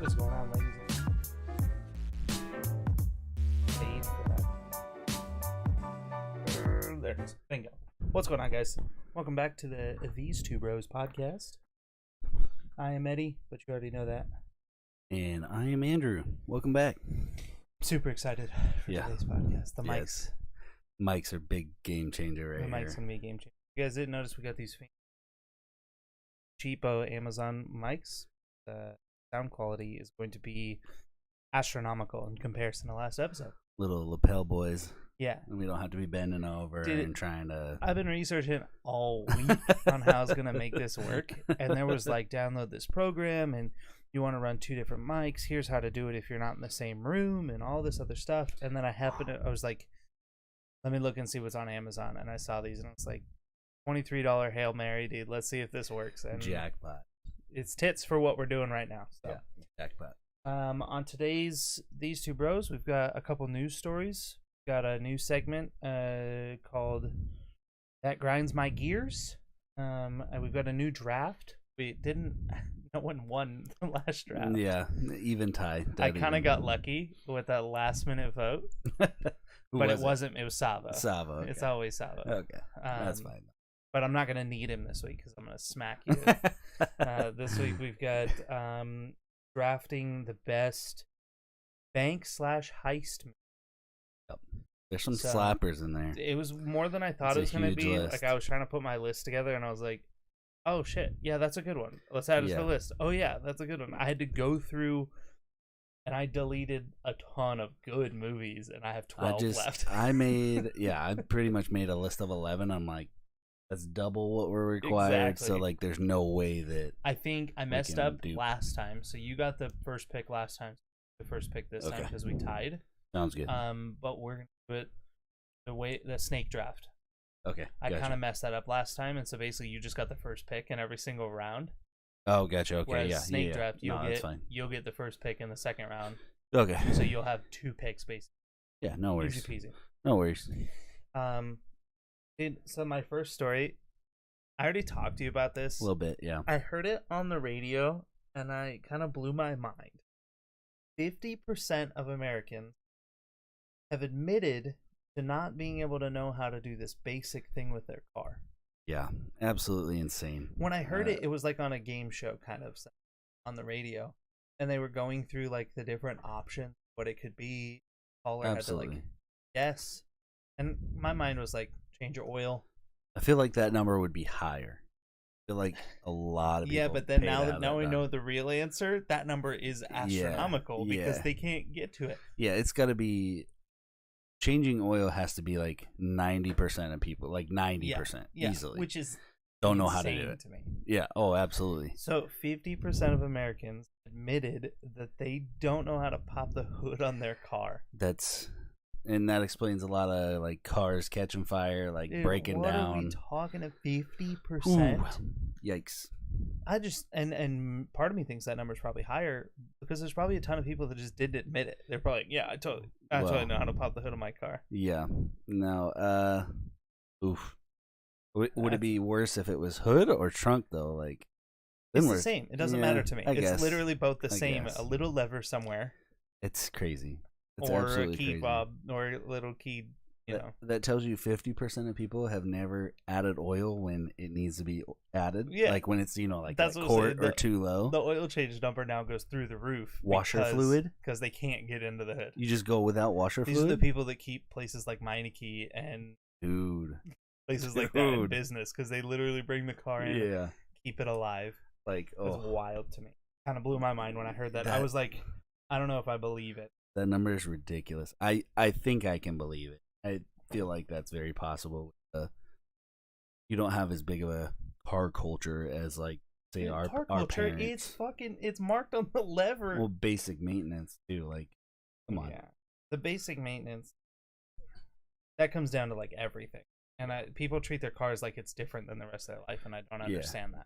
What is going on, ladies and paid for that. There it is. Bingo. What's going on, guys? Welcome back to the These Two Bros podcast. I am Eddie, but you already know that. And I am Andrew. Welcome back. Super excited for today's podcast. The mics. Mics are big game changer right The here. mics going to be a game changer. You guys didn't notice we got these cheapo Amazon mics. The sound quality is going to be astronomical in comparison to last episode. Little lapel boys. Yeah. And we don't have to be bending over and trying to... I've been researching all week on how I was going to make this work. And there was like, download this program and you want to run two different mics. Here's how to do it if you're not in the same room and all this other stuff. And then I was like, let me look and see what's on Amazon. And I saw these and I was like, $23 Hail Mary, dude. Let's see if this works. And jackpot. It's tits for what we're doing right now. So. Yeah, jackpot. On today's These Two Bros, we've got a couple news stories. We've got a new segment called That Grinds My Gears. And we've got a new draft. No one won the last draft. Yeah, even tie. I kind of got lucky with that last minute vote. But it wasn't. It was Sava. Sava. Okay. It's always Sava. Okay, that's fine. But I'm not going to need him this week because I'm going to smack you. This week we've got drafting the best bank/heist. Yep. There's some slappers in there. It was more than I thought it was going to be. List. Like I was trying to put my list together and I was like, oh shit, yeah, that's a good one. Let's add it to the list. Oh yeah, that's a good one. I had to go through and I deleted a ton of good movies and I have 12 left. I pretty much made a list of 11. I'm like, that's double what we're required. Exactly. So like, there's no way that I think I messed up last time. So you got the first pick last time, the first pick this time because we tied. Sounds good. But we're gonna do it the snake draft. Okay. I kind of messed that up last time, and so basically you just got the first pick in every single round. Oh, gotcha. Okay. Whereas snake draft, you'll get the first pick in the second round. Okay. So you'll have two picks basically. Yeah. No worries. Easy peasy. No worries. So my first story, I already talked to you about this. A little bit, yeah. I heard it on the radio, and I kind of blew my mind. 50% of Americans have admitted to not being able to know how to do this basic thing with their car. Yeah, absolutely insane. When I heard it was like on a game show kind of on the radio, and they were going through like the different options, what it could be. Caller had to like guess, and my mind was like, change your oil. I feel like that number would be higher. I feel like a lot of people. Yeah, but then now we know the real answer. That number is astronomical because they can't get to it. Yeah, it's got to be. Changing oil has to be like 90% of people, like 90% easily, which is don't know how to do it. To me. Yeah. Oh, absolutely. So 50% of Americans admitted that they don't know how to pop the hood on their car. And that explains a lot of like cars catching fire, like breaking down. What are we talking of 50%? Yikes. I just and part of me thinks that number is probably higher because there's probably a ton of people that just didn't admit it. They're probably like, yeah, I totally know how to pop the hood of my car. Yeah. No. Oof. Would it be worse if it was hood or trunk though? Like, it's the same. It doesn't matter to me. It's literally both the same. A little lever somewhere. It's crazy. It's or absolutely a key crazy. fob or a little key. That tells you 50% of people have never added oil when it needs to be added. Yeah. Like when it's, like that's a quart or too low. The oil change number now goes through the roof. Washer fluid? Because they can't get into the hood. You just go without washer fluid? These are the people that keep places like Meineke and places like that in business because they literally bring the car in, keep it alive. Like, It's wild to me. Kind of blew my mind when I heard that. I was like, I don't know if I believe it. That number is ridiculous. I think I can believe it. I feel like that's very possible. You don't have as big of a car culture as like say our parents. It's marked on the lever. Well, basic maintenance too. Like, come on. Yeah, the basic maintenance that comes down to like everything, and people treat their cars like it's different than the rest of their life, and I don't understand that.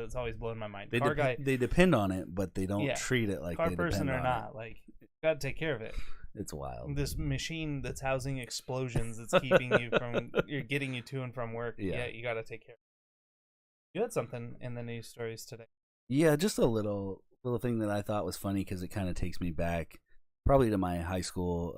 It's always blown my mind. They depend on it, but they don't treat it like car they person depend or on not. Like, got to take care of it. It's wild. This machine that's housing explosions, that's keeping you from, you're getting you to and from work. Yeah, you got to take care of it. You had something in the news stories today. Yeah, just a little little thing that I thought was funny because it kind of takes me back, probably to my high school,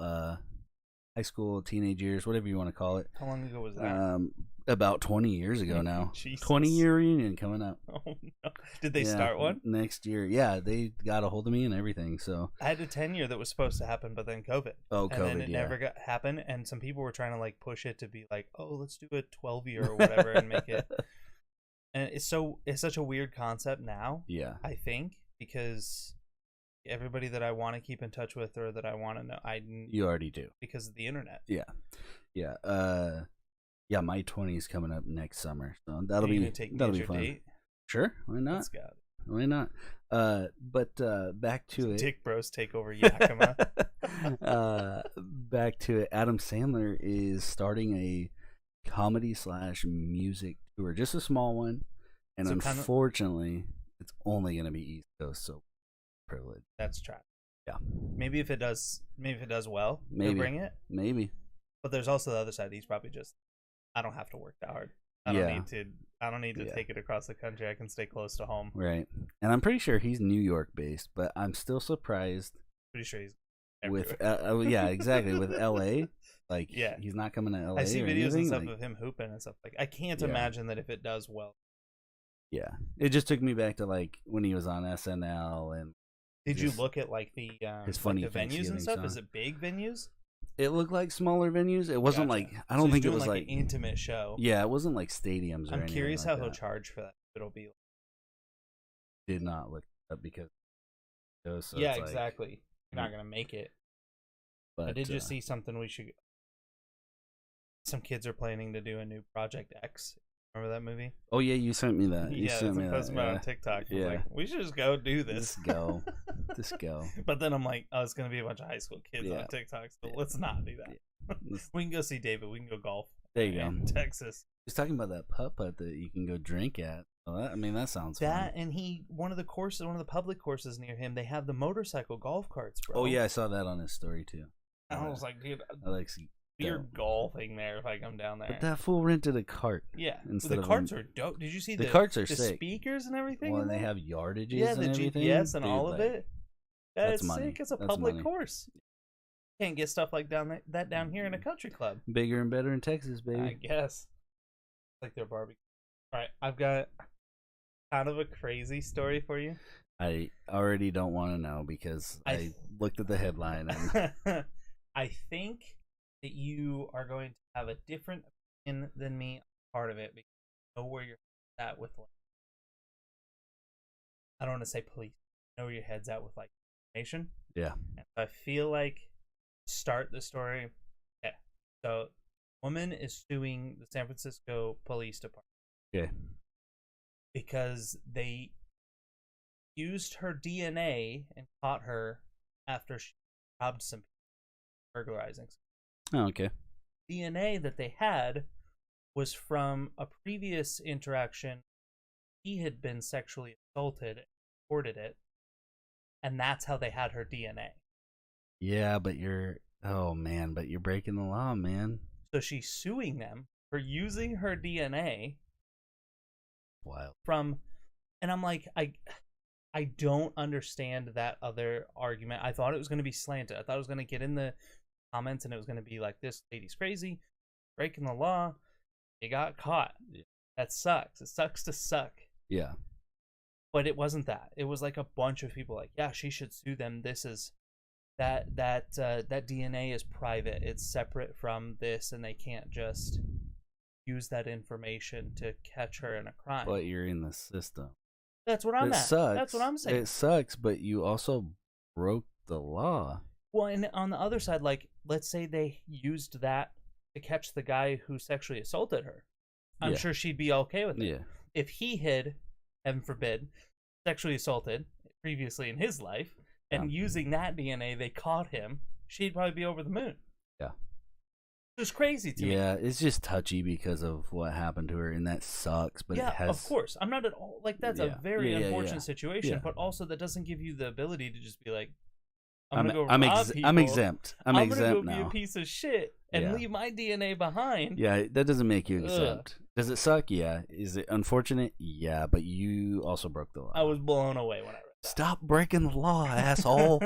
teenage years, whatever you want to call it. How long ago was that? About 20 years ago now. 20-year reunion coming up. Oh no! Did they start one next year? Yeah, they got a hold of me and everything. So I had a 10-year that was supposed to happen, but then COVID. Oh, COVID! And then it never got happen. And some people were trying to like push it to be like, oh, let's do a 12-year or whatever and make it. And it's such a weird concept now. Yeah, I think because everybody that I want to keep in touch with or that I want to know, you already do because of the internet. Yeah. Yeah, my 20's coming up next summer, so that'll be fun. Date? Sure, why not? Let's go. Why not? But back to it. Dick Bros take over Yakima. Back to it. Adam Sandler is starting a comedy/music tour, just a small one, and so unfortunately, it's only going to be East Coast. So privileged. That's trash. Yeah. Maybe if it does well, maybe bring it. Maybe. But there's also the other side. He's probably just, I don't have to work that hard. I don't need to take it across the country. I can stay close to home. Right. And I'm pretty sure he's New York based, but I'm still surprised. Pretty sure he's with exactly with LA. Like he's not coming to LA. I see videos and stuff of him hooping and stuff. Like I can't imagine that if it does well. Yeah. It just took me back to like when he was on SNL and did you look at like the his funny like the venues and stuff? Song. Is it big venues? It looked like smaller venues. It wasn't like I don't think it was like an intimate show. Yeah, it wasn't like stadiums. I'm curious how he'll charge for that. It'll be. Did not look up because. So yeah, exactly. You're not gonna make it. But I did just see something we should. Some kids are planning to do a new Project X. Remember that movie? Oh yeah, you sent me that. You sent me that. On TikTok. Yeah, like, we should just go do this. Just go. But then I'm like, oh, it's gonna be a bunch of high school kids on TikTok, so let's not do that. Yeah. We can go see David. We can go golf. There you go. Texas. He's talking about that putt that you can go drink at. Well, that sounds fun. And one of the public courses near him, they have the motorcycle golf carts, bro. Oh yeah, I saw that on his story too. I was like, dude, I like you're golfing there if I come down there. But that fool rented a cart. Yeah, the carts are dope. Did you see the carts are the sick. Speakers and everything? Well, and they have yardages. Yeah, and the everything. GPS and all of it. That's money. Sick. It's a public course. Can't get stuff like that down here in a country club. Bigger and better in Texas, baby. I guess. Like their barbecue. All right, I've got kind of a crazy story for you. I already don't want to know because I looked at the headline and I think that you are going to have a different opinion than me on part of it because you know where you're at with like, I don't want to say police. You know where your head's at with like information. Yeah. And I feel like start the story. Okay. So woman is suing the San Francisco Police Department. Okay. Because they used her DNA and caught her after she robbed some people, burglarizing. Oh, okay. DNA that they had was from a previous interaction. He had been sexually assaulted and reported it, and that's how they had her DNA. Yeah, but you're breaking the law, man. So she's suing them for using her DNA. Wow. And I'm like, I don't understand that other argument. I thought it was going to be slanted. I thought it was going to get in the comments and it was going to be like, this lady's crazy, breaking the law. You got caught. Yeah. That sucks. It sucks to suck. Yeah. But it wasn't that. It was like a bunch of people like, yeah, she should sue them. This is that DNA is private. It's separate from this, and they can't just use that information to catch her in a crime. But you're in the system. That's what I'm at. Sucks. That's what I'm saying. It sucks, but you also broke the law. Well, and on the other side, like, let's say they used that to catch the guy who sexually assaulted her. I'm sure she'd be okay with it. Yeah. If he had, heaven forbid, sexually assaulted previously in his life, and using that DNA, they caught him, she'd probably be over the moon. Yeah. It was crazy to me. Yeah, it's just touchy because of what happened to her, and that sucks. But yeah, it has... of course. I'm not at all like that's a very unfortunate situation, but also that doesn't give you the ability to just be like, I'm gonna go rob people. I'm exempt. I'm exempt gonna go be a piece of shit and leave my DNA behind. Yeah, that doesn't make you exempt. Does it suck? Yeah. Is it unfortunate? Yeah, but you also broke the law. I was blown away when I read it. Stop breaking the law, asshole.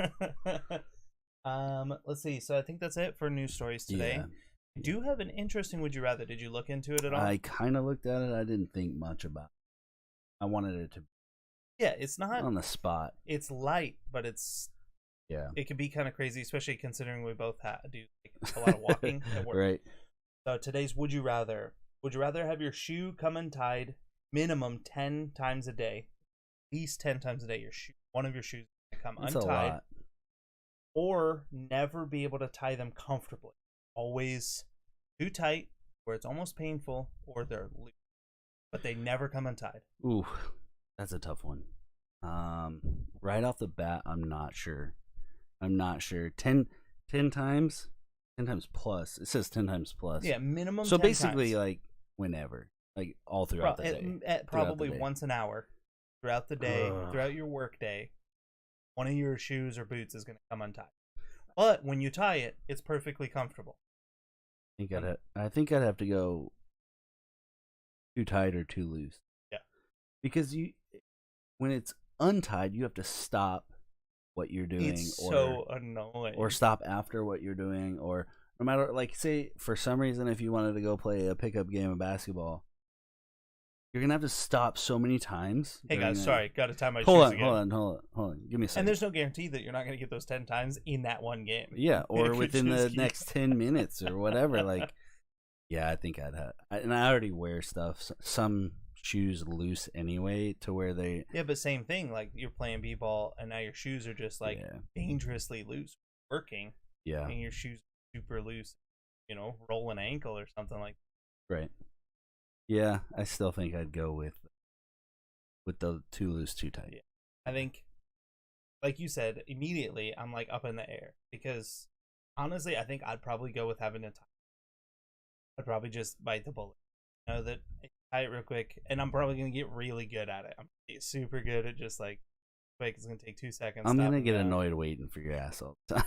Let's see. So I think that's it for news stories today. Yeah. I do have an interesting Would You Rather. Did you look into it at all? I kind of looked at it. I didn't think much about it. I wanted it to Yeah, it's not on the spot. It's light, but it's Yeah. It can be kind of crazy, especially considering we both do like, a lot of walking at work. Right. So today's Would You Rather. Would you rather have your shoe come untied minimum 10 times a day? At least 10 times a day. One of your shoes come That's untied. a lot. Or never be able to tie them comfortably. Always too tight, where it's almost painful, or they're loose. But they never come untied. Ooh, that's a tough one. Right off the bat, I'm not sure. 10 times? 10 times plus. It says 10 times plus. Yeah, minimum So 10 basically, times. like, whenever. Like, all throughout the day. At probably once an hour. Throughout the day, throughout your work day, one of your shoes or boots is going to come untied. But when you tie it, it's perfectly comfortable. I think I'd have to go too tight or too loose. Yeah. Because when it's untied, you have to stop what you're doing. It's so annoying. Or stop after what you're doing. Or no matter, like, say, for some reason, if you wanted to go play a pickup game of basketball, you're going to have to stop so many times. Hey, guys, sorry. Got to tie my shoes again. Hold on. Give me a second. And there's no guarantee that you're not going to get those 10 times in that one game. Yeah, or within the next 10 minutes or whatever. Like, yeah, I think I'd have. And I already wear stuff. Some shoes loose anyway to where they. Yeah, but same thing. Like, you're playing b-ball, and now your shoes are just, like, dangerously loose. Working. Yeah. And your shoes are super loose. Roll an ankle or something like that. Right. Yeah, I still think I'd go with the too loose, too tight. Yeah. I think, like you said, immediately I'm like up in the air because honestly, I think I'd probably go with having a tie. I'd probably just bite the bullet. That I tie it real quick, and I'm probably gonna get really good at it. I'm gonna get super good at just like quick. It's gonna take 2 seconds. I'm gonna get annoyed waiting for your ass all the time.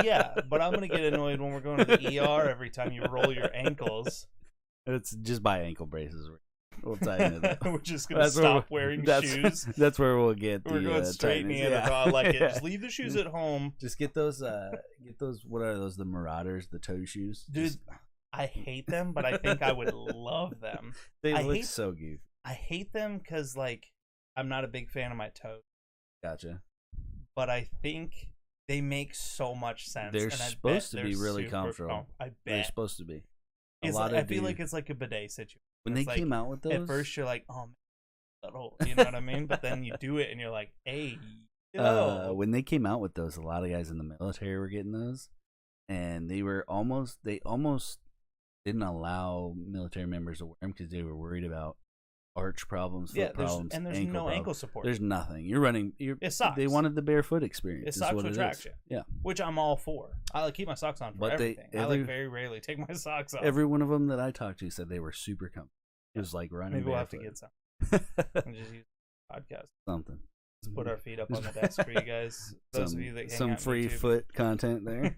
yeah, but I'm gonna get annoyed when we're going to the ER every time you roll your ankles. It's just buy ankle braces. We'll tighten it up. We're just gonna stop wearing shoes. That's where we'll get. We're going straight Neanderthal. I like it. Just leave the shoes at home. Just get those. What are those? The Marauders, the toe shoes. Dude, I hate them, but I think I would love them. They look so goofy. I hate them because like I'm not a big fan of my toes. Gotcha. But I think they make so much sense. They're supposed to be really comfortable. I bet they're supposed to be. I feel like it's like a bidet situation. When they came out with those, at first you're like, oh, man, you know what I mean? But then you do it and you're like, hey, when they came out with those, a lot of guys in the military were getting those, and they almost didn't allow military members to wear them because they were worried about arch problems, foot problems, and there's no ankle support. There's nothing. You're running. It's socks. They wanted the barefoot experience. It's socks with traction. Yeah, which I'm all for. I like keep my socks on for everything. I like very rarely take my socks off. Every one of them that I talked to said they were super comfortable. It was like running. Maybe we'll have to get some. And just use podcast. Something. Let's put our feet up on the desk for you guys. Those of you that hang some out free YouTube. foot content there.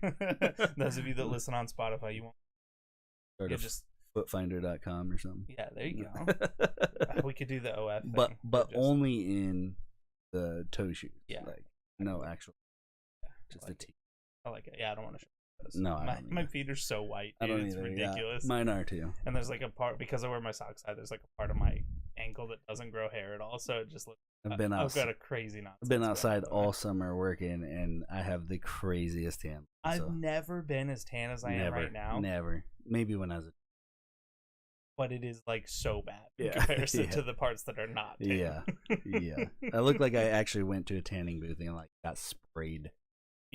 Those of you that listen on Spotify, you won't. Just footfinder.com or something. Yeah, there you go. We could do the OF thing, but only in the toe shoes. Yeah, like no actual. Just a T. I like it. Yeah, I don't want to show those. No, my feet are so white. Dude, it's ridiculous. Yeah, mine are too. And there's like a part because I wear my socks high. There's like a part of my ankle that doesn't grow hair at all. So it just looks. I've got a crazy knot. I've been outside all summer working, and I have the craziest tan. I've never been as tan as I am right now. Never. Maybe when I was. But it is like so bad in comparison to the parts that are not tan. Yeah. I look like I actually went to a tanning booth and like got sprayed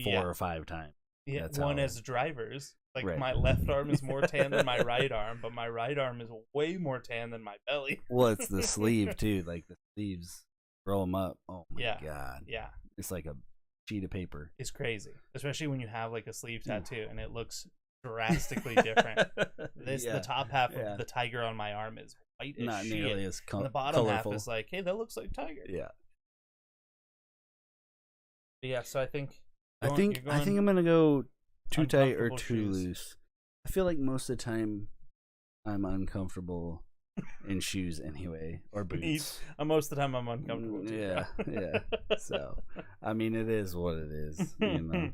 4 or 5 times. Yeah, one as drivers. Like my left arm is more tan than my right arm, but my right arm is way more tan than my belly. Well, it's the sleeve too. Like the sleeves, roll them up. Oh my god. Yeah. It's like a sheet of paper. It's crazy, especially when you have like a sleeve tattoo and it looks drastically different. The top half of the tiger on my arm is white as not shit. nearly as and the bottom half is like, hey, that looks like tiger. Yeah. Yeah, so I think I'm gonna go too tight or too loose. I feel like most of the time I'm uncomfortable in shoes anyway, or boots. Most of the time I'm uncomfortable too. Yeah, yeah. So, I mean, it is what it is, you know.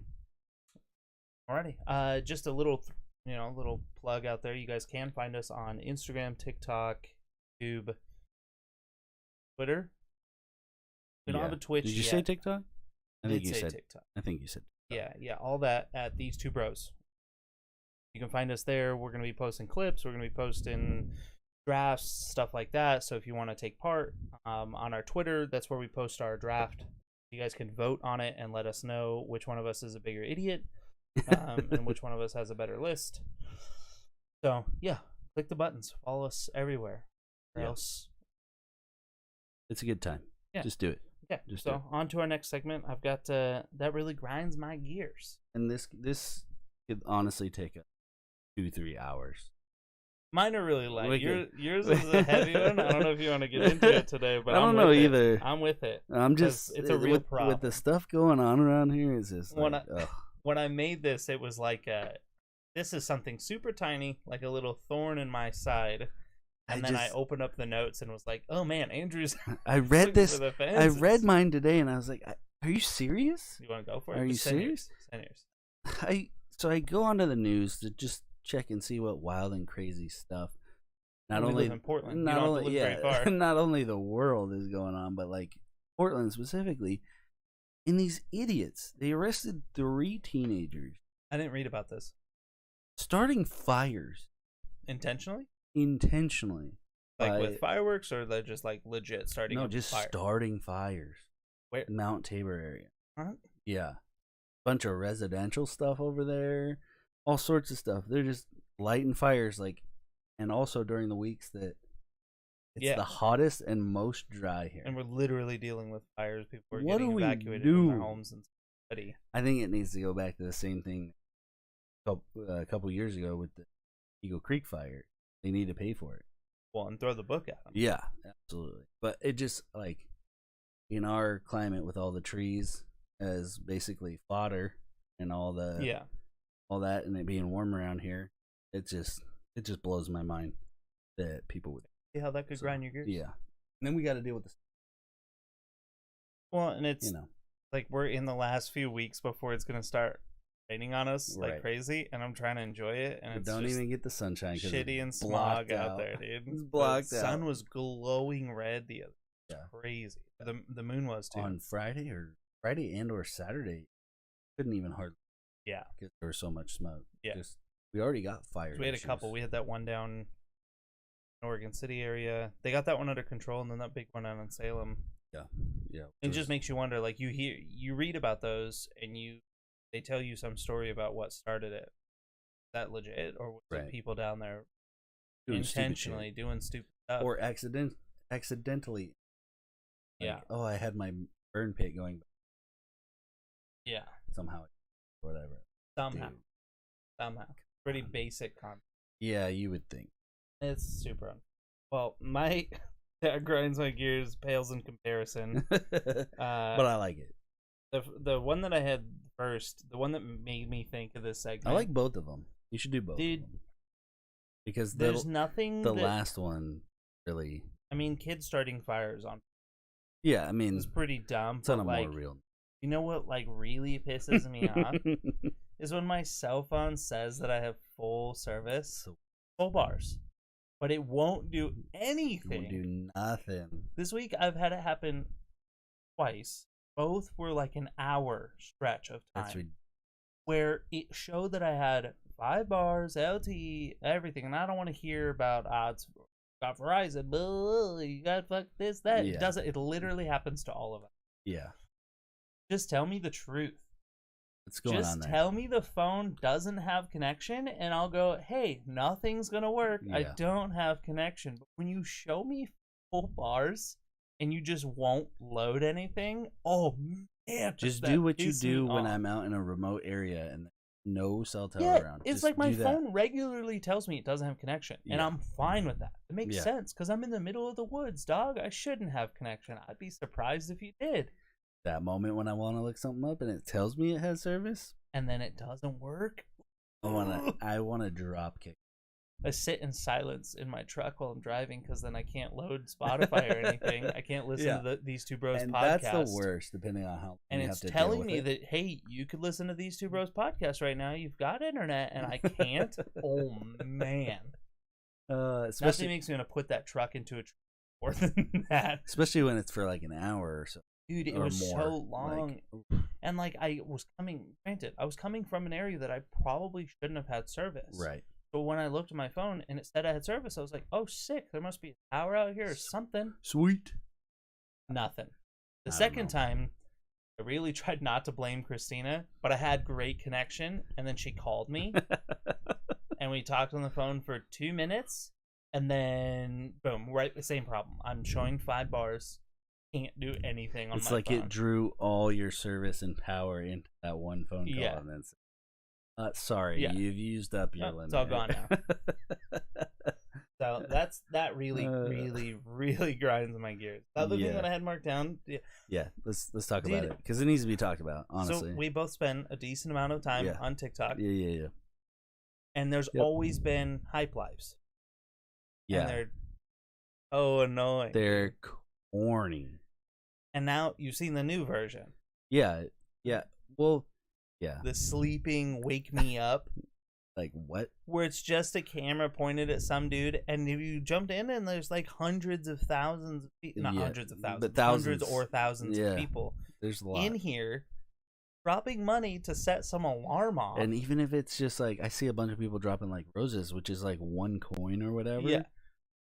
Alrighty. Just a little, little plug out there. You guys can find us on Instagram, TikTok, YouTube, Twitter. We don't have a Twitch. Did you say TikTok? I think you said TikTok. I think you said TikTok. Yeah, all that at These Two Bros. You can find us there. We're going to be posting clips. We're going to be posting drafts, stuff like that. So if you want to take part on our Twitter, that's where we post our draft. You guys can vote on it and let us know which one of us is a bigger idiot and which one of us has a better list. So, yeah, click the buttons. Follow us everywhere. Or else. It's a good time. Yeah. Just do it. Yeah. So on to our next segment. I've got that really grinds my gears. And this could honestly take 2-3 hours. Mine are really light. Yours is a heavy one. I don't know if you want to get into it today, but I don't know either. I'm with it. I'm just it's a real problem. With the stuff going on around here. It's just like, when I made this, it was like this is something super tiny, like a little thorn in my side. And then I opened up the notes and was like, "Oh man, Andrew's." I read this. I read mine today, and I was like, "Are you serious? You want to go for it? Are you serious?" So I go onto the news to just check and see what wild and crazy stuff. Not only live in Portland, not only very far. Not only the world is going on, but like Portland specifically. And these idiots, they arrested 3 teenagers. I didn't read about this. Starting fires. Intentionally. Like with fireworks, or they're just like legit starting? No, just starting fires. Where? Mount Tabor area. Huh? Yeah. Bunch of residential stuff over there. All sorts of stuff. They're just lighting fires, like, and also during the weeks that it's the hottest and most dry here. And we're literally dealing with fires. People are getting evacuated from their homes and stuff. I think it needs to go back to the same thing a couple years ago with the Eagle Creek fire. They need to pay for it. Well, and throw the book at them. Yeah, absolutely. But it just, like, in our climate with all the trees as basically fodder and all that, and it being warm around here, it just blows my mind that people would see how that could grind your gears. Yeah, and then we got to deal with this. Well, and it's like we're in the last few weeks before it's gonna start raining on us like crazy, and I'm trying to enjoy it, and don't even get the sunshine. Shitty and smog out there, dude. It's blocked out. The sun was glowing red the other. Crazy. The moon was too on Friday and or Saturday. Couldn't even hardly. Yeah, because there was so much smoke. Yeah, we already got fire. So we had a couple. We had that one down in Oregon City area. They got that one under control, and then that big one out in Salem. Yeah. It just makes you wonder. Like you read about those, and they tell you some story about what started it. Is that legit, or was it people down there intentionally doing stupid stuff, or accidentally? Like, I had my burn pit going. Yeah. Somehow, whatever. Somehow. Pretty basic concept. Yeah, you would think. It's super. Well, that grinds my gears, pales in comparison. But I like it. The one that I had first, the one that made me think of this segment. I like both of them. You should do both. Dude, of them. Because there's nothing. The last one really. I mean, kids starting fires on. Yeah, I mean, it's pretty dumb. It's on a more real. You know what, like, really pisses me off is when my cell phone says that I have full service, full bars, but it won't do anything. It won't do nothing. This week I've had it happen twice. Both were like an hour stretch of time where it showed that I had 5 bars, LTE, everything, and I don't want to hear about odds. Got Verizon, blah, you got fuck this, that. Yeah. It doesn't. It literally happens to all of us. Yeah. Just tell me the truth. What's going on there? Just tell me the phone doesn't have connection, and I'll go, hey, nothing's going to work. Yeah. I don't have connection. But when you show me full bars and you just won't load anything, oh, man. Just do what you do when I'm out in a remote area and no cell tower around. It's like my phone regularly tells me it doesn't have connection, and I'm fine with that. It makes sense because I'm in the middle of the woods, dog. I shouldn't have connection. I'd be surprised if you did. That moment when I want to look something up and it tells me it has service, and then it doesn't work. I want to drop kick. I sit in silence in my truck while I'm driving because then I can't load Spotify or anything. I can't listen to these two bros and podcast. That's the worst, depending on how. And it's telling me that, hey, you could listen to these two bros podcast right now. You've got internet, and I can't. Oh man. Especially makes me want to put that truck into a more than that. Especially when it's for like an hour or so. Dude, it was more. So long. And like I was coming from an area that I probably shouldn't have had service. Right. But when I looked at my phone and it said I had service, I was like, oh, sick. There must be a tower out here or something. Sweet. Nothing. The second time, I really tried not to blame Christina, but I had great connection. And then she called me. And we talked on the phone for 2 minutes. And then, boom, right, the same problem. I'm showing 5 bars. Can't do anything on my phone. It's like it drew all your service and power into that one phone call. Yeah. And then sorry, you've used up your limit. It's all gone now. So that really, really grinds my gears. The other thing that I had marked down. Yeah, let's talk about it because it needs to be talked about. Honestly, so we both spend a decent amount of time on TikTok. Yeah. And there's always been hype lives. Yeah, and they're annoying. They're corny. And now you've seen the new version. Yeah. Well, yeah. The sleeping wake me up. Like what? Where it's just a camera pointed at some dude, and if you jumped in and there's like hundreds of thousands of people, not hundreds of thousands, but thousands. Hundreds or thousands of people there's a lot in here dropping money to set some alarm off. And even if it's just like, I see a bunch of people dropping like roses, which is like 1 coin or whatever. Yeah.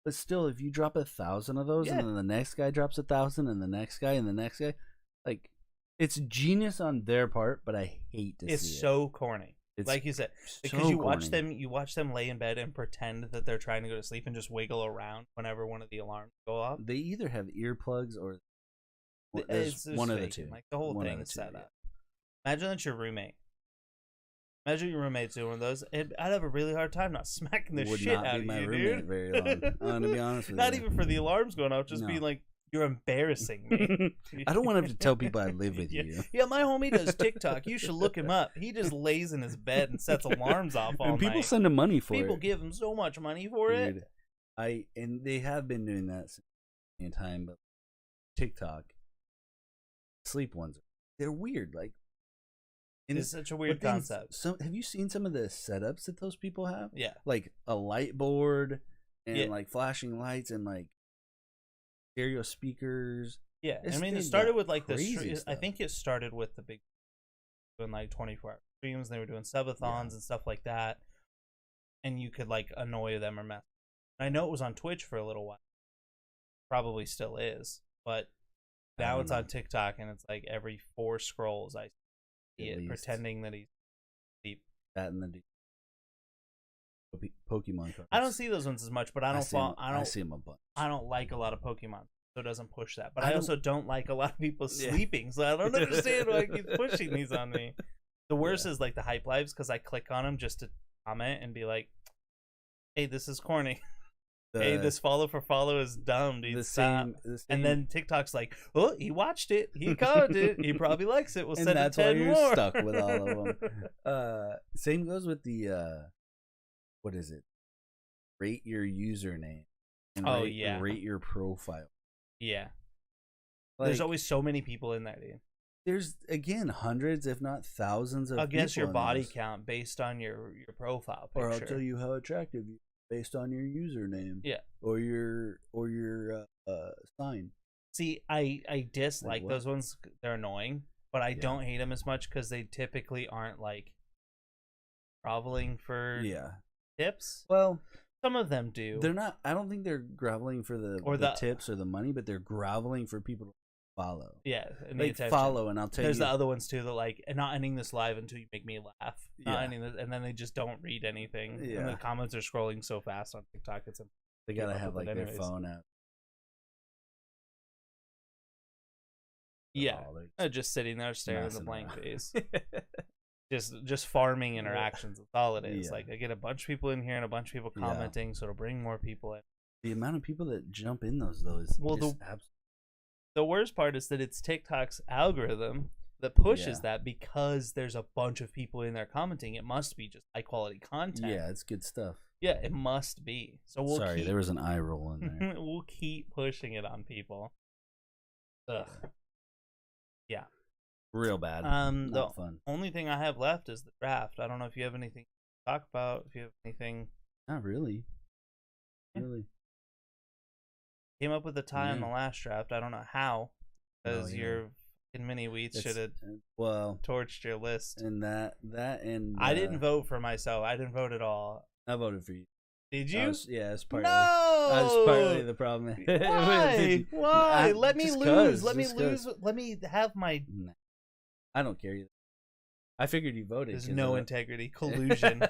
But still, if you drop 1,000 of those, and then the next guy drops 1,000, and the next guy, and the next guy, like, it's genius on their part. But I hate to see it. It's so corny, like you said, because so you watch them lay in bed and pretend that they're trying to go to sleep and just wiggle around whenever one of the alarms go off. They either have earplugs or it's one of the fake. two. Like the whole thing is set up. Imagine that's your roommate. Imagine your roommate's doing one of those. I'd have a really hard time not smacking the shit out of you, dude. Would not be my roommate very long. I'm gonna be honest with you. Not even for the alarms going off, just being like, you're embarrassing me. I don't want him to tell people I live with you. Yeah, my homie does TikTok. You should look him up. He just lays in his bed and sets alarms off all night. People send him money for it. People give him so much money for it. And they have been doing that since time, but TikTok, sleep ones, they're weird. Like, it's such a weird concept. So, have you seen some of the setups that those people have? Yeah. Like a light board and like flashing lights and like stereo speakers. Yeah. I mean, it started with like this. I think it started with the big doing like 24-hour streams. They were doing subathons and stuff like that. And you could like annoy them or mess. I know it was on Twitch for a little while. Probably still is. But now it's on TikTok and it's like every 4 scrolls I pretending that he's deep. That and the Pokemon cards. I don't see those ones as much, but I see them a bunch. I don't like a lot of Pokemon, so it doesn't push that. But I also don't like a lot of people sleeping, so I don't understand why he keeps pushing these on me. The worst is like the hype lives because I click on them just to comment and be like, "Hey, this is corny." Hey, this follow for follow is dumb, dude. Stop. And then TikTok's like, oh, he watched it. He commented. He probably likes it. We'll send it 10 more. That's why you're stuck with all of them. Same goes with the, what is it? Rate your username. And rate your profile. Yeah. Like, there's always so many people in there, dude. There's, again, hundreds, if not thousands of people. Against your body count based on your profile picture. Or I'll tell you how attractive you are based on your username. Yeah. Or your sign. See, I dislike those ones. They're annoying, but I don't hate them as much because they typically aren't like groveling for tips. Well, some of them do. They're not. I don't think they're groveling for the tips or the money, but they're groveling for people to follow. Yeah, and they follow, and I'll tell you. There's the other ones too that like, not ending this live until you make me laugh. Not ending this, and then they just don't read anything. Yeah. And the comments are scrolling so fast on TikTok. They gotta have like their phone out. Yeah, just sitting there staring at the blank face. just farming interactions. That's all it is. Like I get a bunch of people in here and a bunch of people commenting, so it'll bring more people in. The amount of people that jump in those though is the worst part is that it's TikTok's algorithm that pushes that because there's a bunch of people in there commenting. It must be just high quality content. Yeah, it's good stuff. Yeah, it must be. So we'll Sorry, there was an eye roll in there. we'll keep pushing it on people. Ugh. Yeah. Real bad. The fun. only thing I have left is the draft. I don't know if you have anything to talk about. If you have anything. Not really. Yeah. Really. Came up with a tie on the last draft. I don't know how, because your mini wheats should have torched your list. And that and I didn't vote for myself. I didn't vote at all. I voted for you. Did you? That's partly. No, that's partly the problem. Why? Why? Let me lose. Let me lose. Let me have my. Nah. I don't care either. I figured you voted. There's no integrity. Collusion.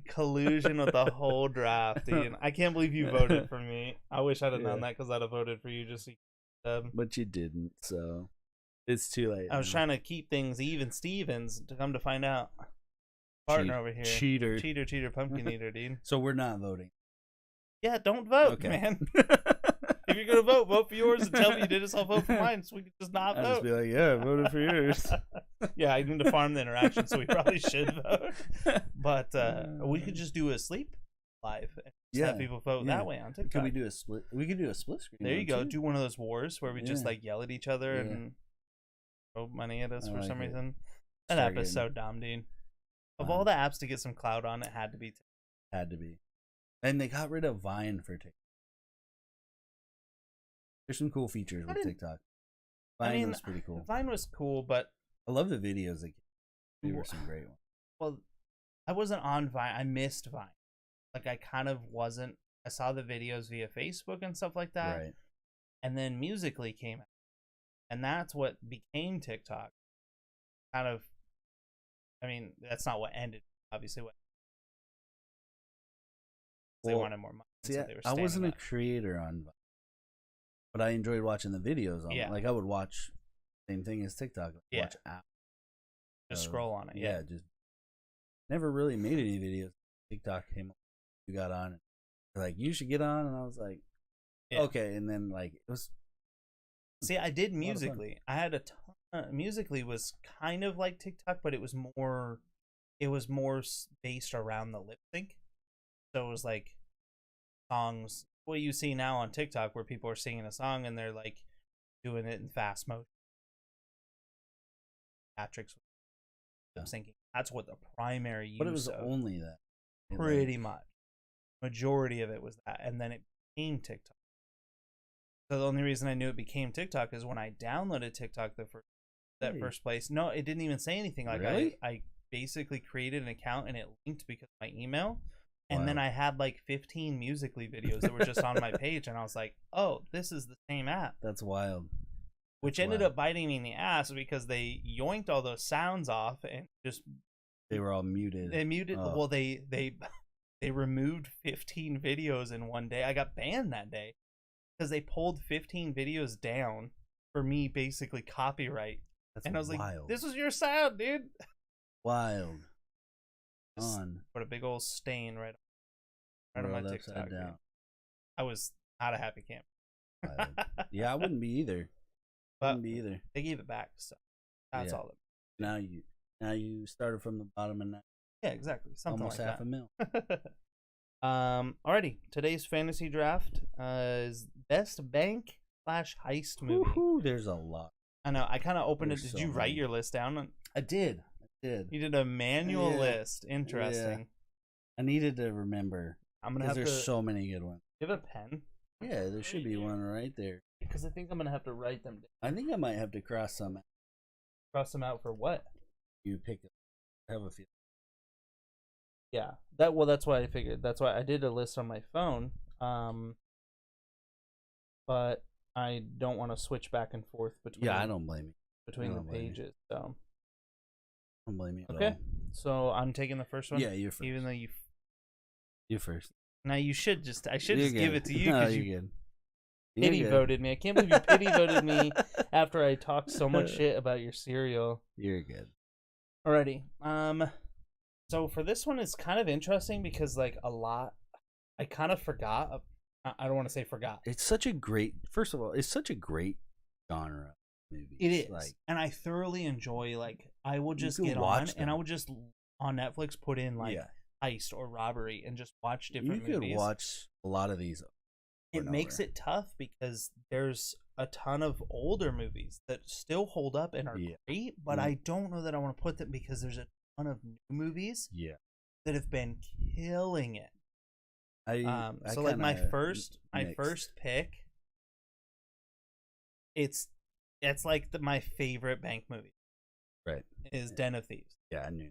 Collusion with the whole draft, dude. I can't believe you voted for me. I wish I'd have known that, because I'd have voted for you just. But you didn't, so it's too late. I was trying to keep things even Stevens, to come to find out. Partner over here. Cheater, pumpkin eater, dude. So we're not voting. Yeah, don't vote, man. If you're gonna vote for yours and tell me you did this, I'll vote for mine, so we can just not vote. I'll just be like, yeah, I voted for yours. Yeah, I need to farm the interaction, so we probably should vote. But we could just do a sleep live and have people vote that way on TikTok. Could we do a split? We could do a split screen. There you go. Do one of those wars where we just like yell at each other and throw money at us for some reason. That app is so dumb, dude. Of all the apps to get some clout on, it had to be TikTok. Had to be. And they got rid of Vine for TikTok. There's some cool features with TikTok. Vine was pretty cool. Vine was cool, but I love the videos. They were some great ones. Well, I wasn't on Vine. I missed Vine. Like, I kind of wasn't. I saw the videos via Facebook and stuff like that. Right. And then Musical.ly came out. And that's what became TikTok. Kind of, I mean, that's not what ended. Obviously, they wanted more money. See, so they were I wasn't a creator on Vine, but I enjoyed watching the videos on it. Like, I would watch same thing as TikTok. Watch app. Just scroll on it. Yeah, just never really made any videos. TikTok came up. You got on it. Like, you should get on, and I was like, okay. And then like it was. See, I did Musical.ly. I had a ton. Musical.ly was kind of like TikTok, but it was more. It was more based around the lip sync. So it was like songs. What you see now on TikTok, where people are singing a song and they're like doing it in fast motion. Patrick's lip syncing. That's what the primary use. But it was only that. Pretty much. Majority of it was that, and then it became TikTok. So the only reason I knew it became TikTok is when I downloaded TikTok first place. No, it didn't even say anything. Like, really? I basically created an account and it linked because of my email. And then I had like 15 Musical.ly videos that were just on my page, and I was like, "Oh, this is the same app." That's wild. Which ended up biting me in the ass because they yoinked all those sounds off and just they were all muted. They muted. Oh. Well, they removed 15 videos in one day. I got banned that day because they pulled 15 videos down for me basically copyright. That's and I was wild. like, "This was your sound, dude." Wild. Put a big old stain right on my TikTok. Down. I was not a happy camper. Yeah, I wouldn't be either. They gave it back, so that's all. Now you started from the bottom, and exactly, something almost like half that. $1 million. Alrighty, today's fantasy draft is best bank / heist movie. Woo-hoo, there's a lot. I know. I kind of opened it. Did you write your list down? I did. You did a manual list. Interesting. Yeah. I needed to remember. I'm gonna have there's so many good ones. You have a pen? Yeah, there should be one right there. Because I think I'm gonna have to write them down. I think I might have to cross some out. Cross them out for what? You pick it. I have a feeling. Yeah. That's why I figured. That's why I did a list on my phone. But I don't want to switch back and forth between. Yeah, I don't blame you. Between the pages, so. I don't blame you. Okay, so I'm taking the first one. Yeah, you're first. Even though you first. Now you should just. I should just give it to you because you pity voted me. I can't believe you pity voted me after I talked so much shit about your cereal. You're good. Alrighty. So for this one, it's kind of interesting because like a lot, I kind of forgot. I don't want to say forgot. It's such a great. First of all, it's such a great genre movie. It is, and I thoroughly enjoy. Like, I will just get on, and I will just on Netflix put in like heist or robbery and just watch different movies. movies. You could watch a lot of these. It makes it tough because there's a ton of older movies that still hold up and are great, but I don't know that I want to put them because there's a ton of new movies that have been killing it. So like my first pick, it's like my favorite bank movie. Right. Is Den of Thieves. Yeah, I knew.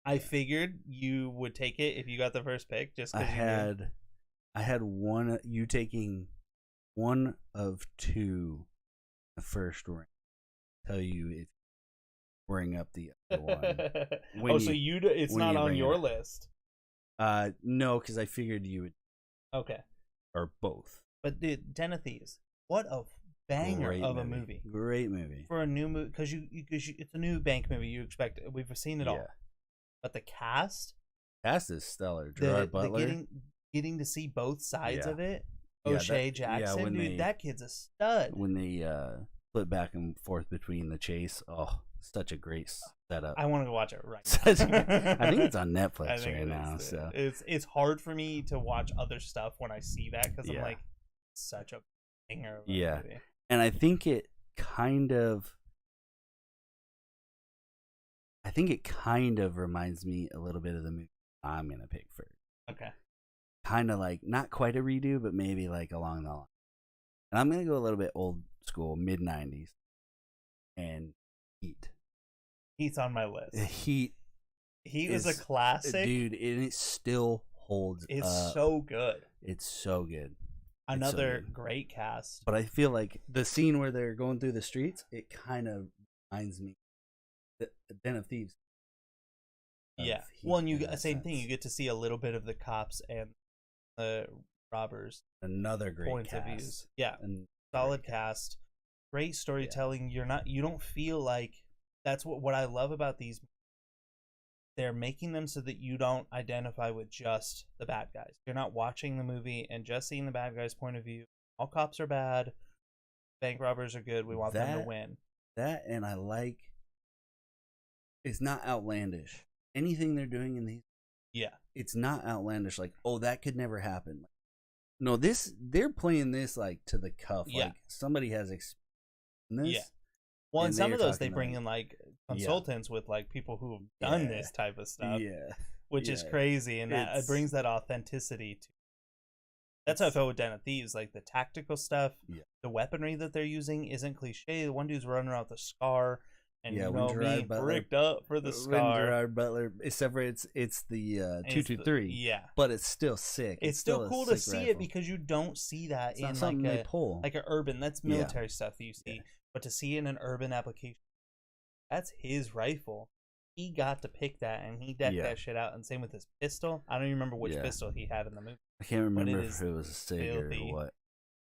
I figured you would take it if you got the first pick, just because I had one. You taking one of two, the first ring. Tell you if you bring up the other one. So it's not on your list. No, because I figured you would. Okay. Or both. But the Den of Thieves, what a banger of a movie! Great movie for a new movie because it's a new bank movie. You expect we've seen it all, but the cast is stellar. Gerard Butler. Getting to see both sides of it. O'Shea Jackson, dude, that kid's a stud. When they flip back and forth between the chase, such a great setup. I want to go watch it right now. I think it's on Netflix right now. So it's hard for me to watch other stuff when I see that because I'm like, such a banger. Of a movie. And I think it kind of reminds me a little bit of the movie I'm gonna pick first. Okay. Kind of like not quite a redo, but maybe like along the line. And I'm gonna go a little bit old school, mid '90s, and Heat. Heat's on my list. Heat is a classic, dude, and it still holds. It's so good. It's so good. Another great cast. But I feel like the scene where they're going through the streets, it kind of reminds me the Den of Thieves. Yeah. Well, and same thing. You get to see a little bit of the cops and the robbers. Another great points cast. Of views. Yeah. And solid cast. Great storytelling. Yeah. You don't feel like that's what I love about these. They're making them so that you don't identify with just the bad guys. You're not watching the movie and just seeing the bad guy's point of view. All cops are bad. Bank robbers are good. We want them to win. That, and I like, it's not outlandish. Anything they're doing in these, it's not outlandish. Like, that could never happen. No, they're playing this like to the cuff. Like somebody has experience in this. Yeah. Well, and some of those they bring in like consultants with like people who have done this type of stuff. Yeah. Which is crazy, and it brings that authenticity to. That's how I felt with Den of Thieves. Like the tactical stuff, the weaponry that they're using isn't cliche. The one dude's running around with a scar. And being bricked up for the scar. Gerard Butler, except for it's the 223. Yeah, but it's still sick. It's still cool to see it because you don't see that in like an urban. That's military stuff that you see, but to see it in an urban application, that's his rifle. He got to pick that, and he decked that shit out. And same with his pistol. I don't even remember which pistol he had in the movie. I can't remember if it was a Sig or what.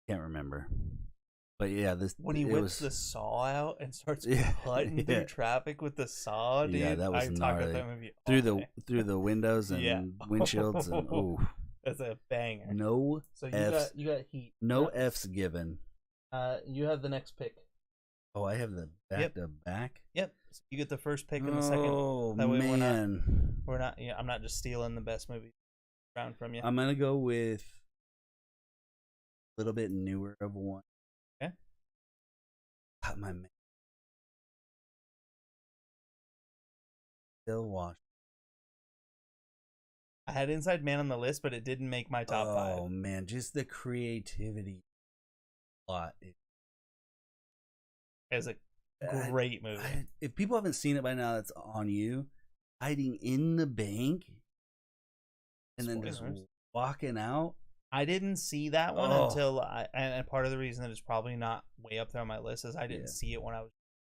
Can't remember. But when he whips the saw out and starts cutting through traffic with the saw, dude. Yeah, that was gnarly. That movie through the windows and windshields and that's a banger. No, so you got Heat. No F's given. You have the next pick. Oh, I have the back to back. Yep. So you get the first pick in the second. Oh man, we're not. Yeah, I'm not just stealing the best movie round from you. I'm gonna go with a little bit newer of one. My man. Still watch. I had Inside Man on the list, but it didn't make my top 5. Oh man, just the creativity plot. It's a great movie. If people haven't seen it by now, that's on you. Hiding in the bank and then just walking out. I didn't see that one until and part of the reason that it's probably not way up there on my list is I didn't see it when I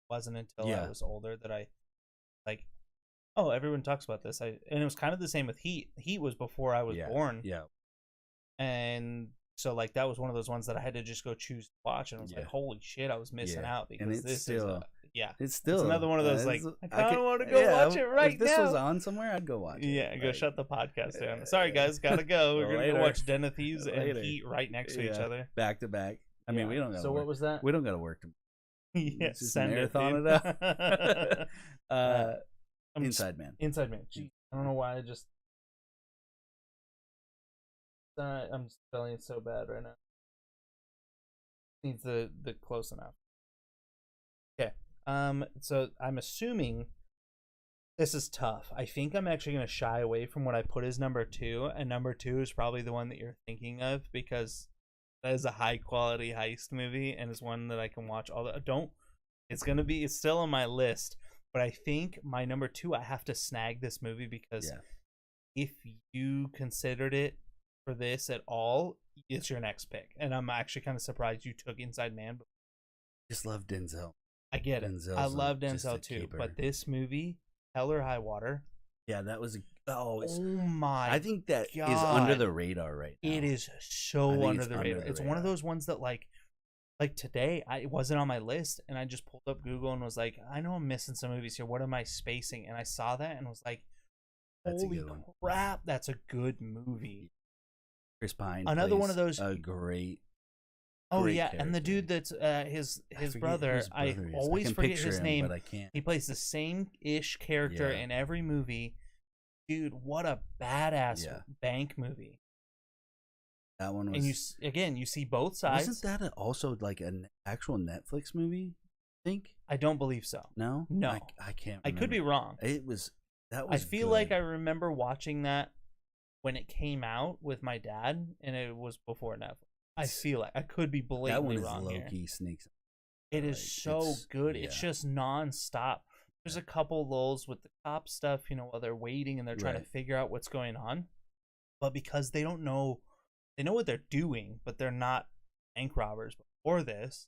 wasn't until I was older that I like. Oh, everyone talks about this. And it was kind of the same with Heat. Heat was before I was born. Yeah. And so like that was one of those ones that I had to just go choose to watch, and I was like, holy shit, I was missing out because it's another one of those like I kind of want to go watch it right now. If this was on somewhere, I'd go watch it. Yeah, go shut the podcast down. Sorry guys, gotta go. We're gonna go watch Den of Thieves and Heat right next to each other, back to back. I mean, we don't. So what was that? We don't gotta work. Yeah, send marathon it up. Inside Man. Inside Man. Gee, I don't know why I just I'm spelling it so bad right now. Needs the close enough. Okay. So I'm assuming this is tough. I think I'm actually going to shy away from what I put as number 2, and number 2 is probably the one that you're thinking of because that is a high quality heist movie and is one that I can watch all the it's still on my list, but I think my number 2 I have to snag this movie because if you considered it for this at all, it's your next pick. And I'm actually kind of surprised you took Inside Man. Just love Denzel. I get it. I love Denzel too, but this movie, Hell or High Water. Yeah, that was oh my! I think that God. is under the radar right now. It is so under the radar. It's one of those ones that like today, it wasn't on my list, and I just pulled up Google and was like, I know I'm missing some movies here. What am I spacing? And I saw that and was like, holy crap, that's a good movie. Chris Pine. Another one of those. A great. Oh yeah, character. And the dude that's his brother, I always forget his name. But I can't. He plays the same-ish character in every movie. Dude, what a badass bank movie. That one was. And you see both sides. Wasn't that also like an actual Netflix movie? I think. I don't believe so. No, no, I can't. Remember. I could be wrong. It was. That was. I feel like I remember watching that when it came out with my dad, and it was before Netflix. I feel like I could be blatantly wrong here. That one is low-key sneaks. It is so good. It's just nonstop. There's a couple lulls with the cop stuff, while they're waiting and they're trying to figure out what's going on. But because they don't know, they know what they're doing, but they're not bank robbers before this.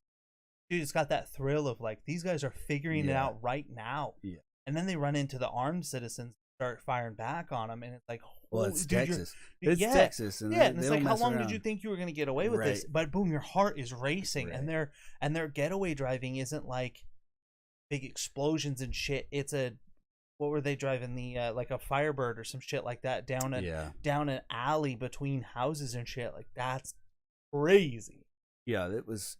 Dude, it's got that thrill of like, these guys are figuring it out right now. Yeah. And then they run into the armed citizens, start firing back on them, and it's like, well, it's Texas. It's Texas, and and it's like, how long did you think you were going to get away with this? But boom, your heart is racing, and their getaway driving isn't like big explosions and shit. It's what were they driving, the like a Firebird or some shit like that down an alley between houses and shit. Like, that's crazy. Yeah, it was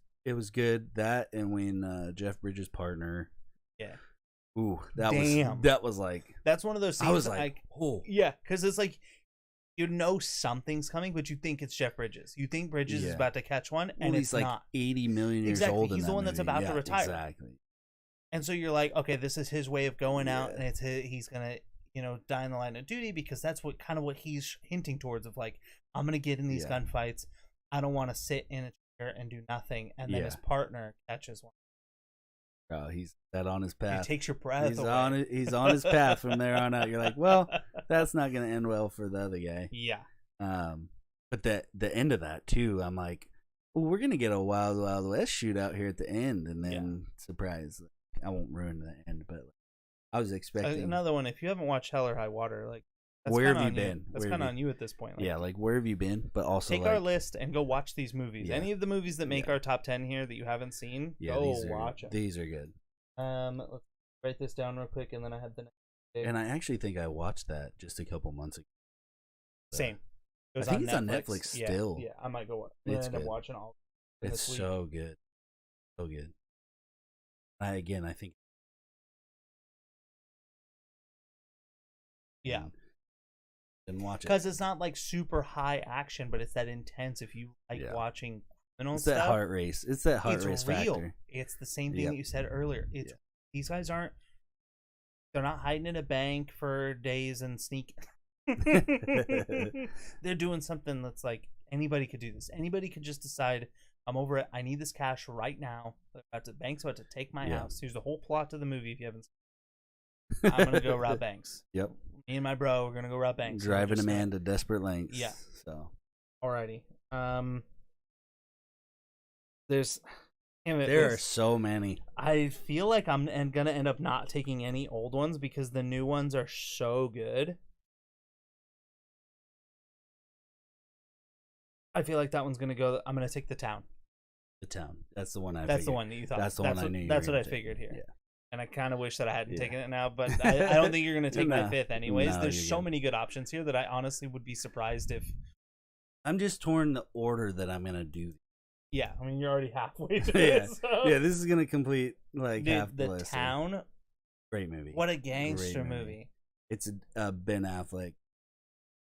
good. That, and when Jeff Bridges' partner, ooh, that was like, that's one of those scenes. I was like, oh yeah, because it's like, something's coming, but you think it's Jeff Bridges. You think Bridges is about to catch one, and he's like not. 80 million years old. He's the one that's about to retire. Exactly. And so you're like, okay, this is his way of going out, and he's gonna, die in the line of duty, because that's what he's hinting towards, of like, I'm gonna get in these gunfights. I don't want to sit in a chair and do nothing. And then his partner catches one. Oh, he's that on his path. He takes your breath away. He's on his path from there on out. You're like, well, that's not going to end well for the other guy. Yeah. But the end of that too, I'm like, well, we're gonna get a Wild Wild West shootout here at the end, and then surprise. I won't ruin the end, but I was expecting another one. If you haven't watched Hell or High Water, like, where have you been? That's kind of on you at this point. Like, like, where have you been? But also take our list and go watch these movies. Any of the movies that make our top 10 here that you haven't seen, go watch them. These are good. Let's write this down real quick, and then I have the next day. And I actually think I watched that just a couple months ago. Same. I think it's on Netflix still. Yeah, I might go watch it. End up watching all. It's so good. So good. I think. Yeah. And watch it. Because it's not like super high action, but it's that intense. If you like watching criminal stuff. It's that heart race. It's that heart race factor. It's the same thing that you said earlier. It's these guys they're not hiding in a bank for days and sneak. They're doing something that's like, anybody could do this. Anybody could just decide, I'm over it. I need this cash right now. The bank's about to take my house. Here's the whole plot to the movie. If you haven't seen it. I'm gonna go rob banks. Yep. Me and my bro, we're gonna go rob banks. Driving a man to desperate lengths. Yeah. So. Alrighty. There are so many. I feel like I'm gonna end up not taking any old ones because the new ones are so good. I feel like that one's gonna go. I'm gonna take The Town. The Town. That's the one That's the one that you thought. That's the one I knew. That's what I figured here. Yeah. And I kind of wish that I hadn't taken it now, but I don't think you're going to take my fifth anyways. No, there's so many good options here that I honestly would be surprised if... I'm just torn the order that I'm going to do. Yeah, I mean, you're already halfway through it. So. Yeah, this is going to complete half the list. The Town. Great movie. What a gangster movie. It's Ben Affleck.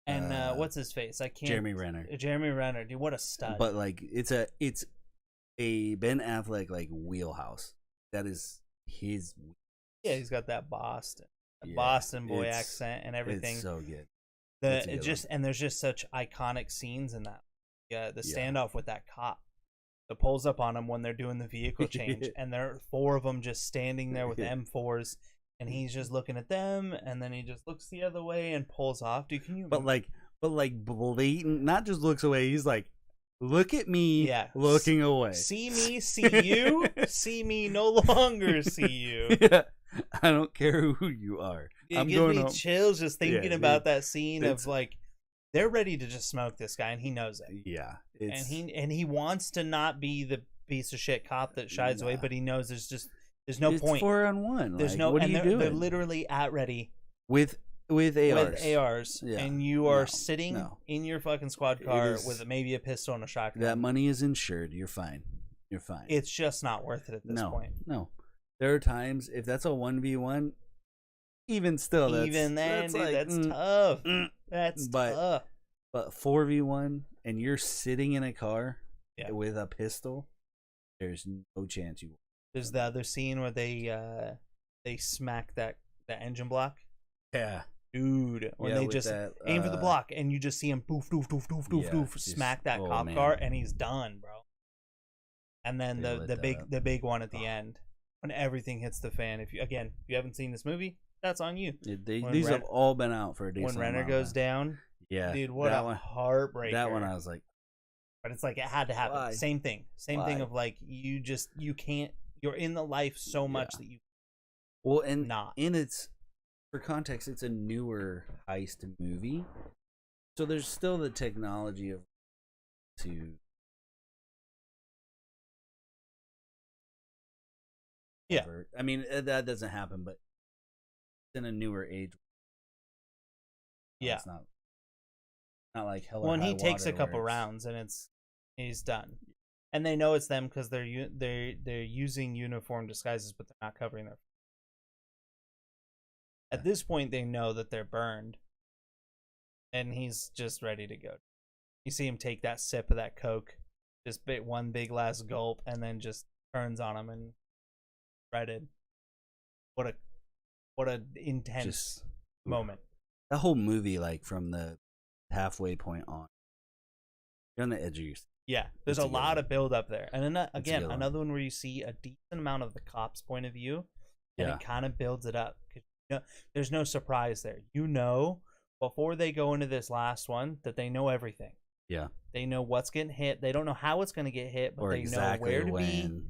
And what's his face? I can't. Jeremy Renner. Jeremy Renner, dude, what a stud! But like, it's a Ben Affleck like wheelhouse. That is his. Yeah, he's got that Boston, Yeah, Boston boy accent and everything. It's so good. And there's just such iconic scenes in that. Yeah, the standoff with that cop that pulls up on him when they're doing the vehicle change, and there are 4 of them just standing there with M4s, and he's just looking at them, and then he just looks the other way and pulls off. Dude, can you? But like blatant, not just looks away. He's like, look at me, looking away. See me, see you. See me, no longer see you. Yeah. I don't care who you are. It gives me chills just thinking about that scene of like they're ready to just smoke this guy, and he knows it. Yeah, and he wants to not be the piece of shit cop that shies away, but he knows there's no point. 4-on-1. There's like, no. What are you doing? They're literally at ready with ARs. With ARs, and you are sitting in your fucking squad car with maybe a pistol and a shotgun. That money is insured. You're fine. You're fine. It's just not worth it at this point. No. There are times if that's a 1v1, even still, that's tough. That's tough. But 4v1, and you're sitting in a car with a pistol, there's no chance you. There's the other scene where they smack the engine block. Yeah, dude. When they just aim for the block, and you just see him poof, doof, doof, doof, doof, doof, smack that cop car, and he's done, bro. And then the big one at the end. When everything hits the fan, if you haven't seen this movie, that's on you. These have all been out for a decent when Renner goes down. Yeah, dude, what a heartbreaker. That one I was like, but it's like it had to happen. Why? Same thing of like you can't. You're in the life so much that you. Well, and for context, it's a newer heist movie, so there's still the technology of to. Yeah, I mean that doesn't happen, but it's in a newer age. Yeah, it's not like hell. When he takes a couple rounds and he's done, and they know it's them because they're using uniform disguises, but they're not covering their. At this point, they know that they're burned, and he's just ready to go. You see him take that sip of that Coke, just one big last gulp, and then just turns on him and. Shredded. What a intense moment. That whole movie, like from the halfway point on, you're on the edge of your seat. Yeah, there's a lot of build up there, and then again, another one where you see a decent amount of the cop's point of view, and it kind of builds it up. There's no surprise there. Before they go into this last one that they know everything. Yeah, they know what's getting hit. They don't know how it's going to get hit, but they know where to be.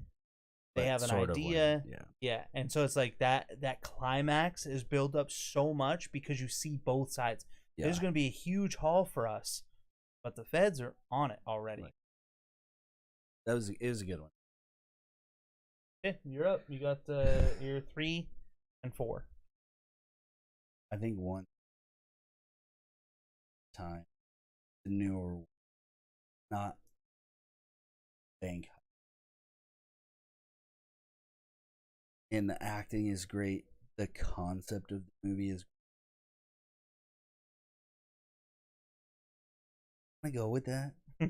They have an idea. Yeah. And so it's like that climax is built up so much because you see both sides. Yeah. There's going to be a huge haul for us, but the feds are on it already. It was a good one. Yeah, you're up. You got your 3 and 4. I think one time the newer, not bank. And the acting is great. The concept of the movie is. I go with that. I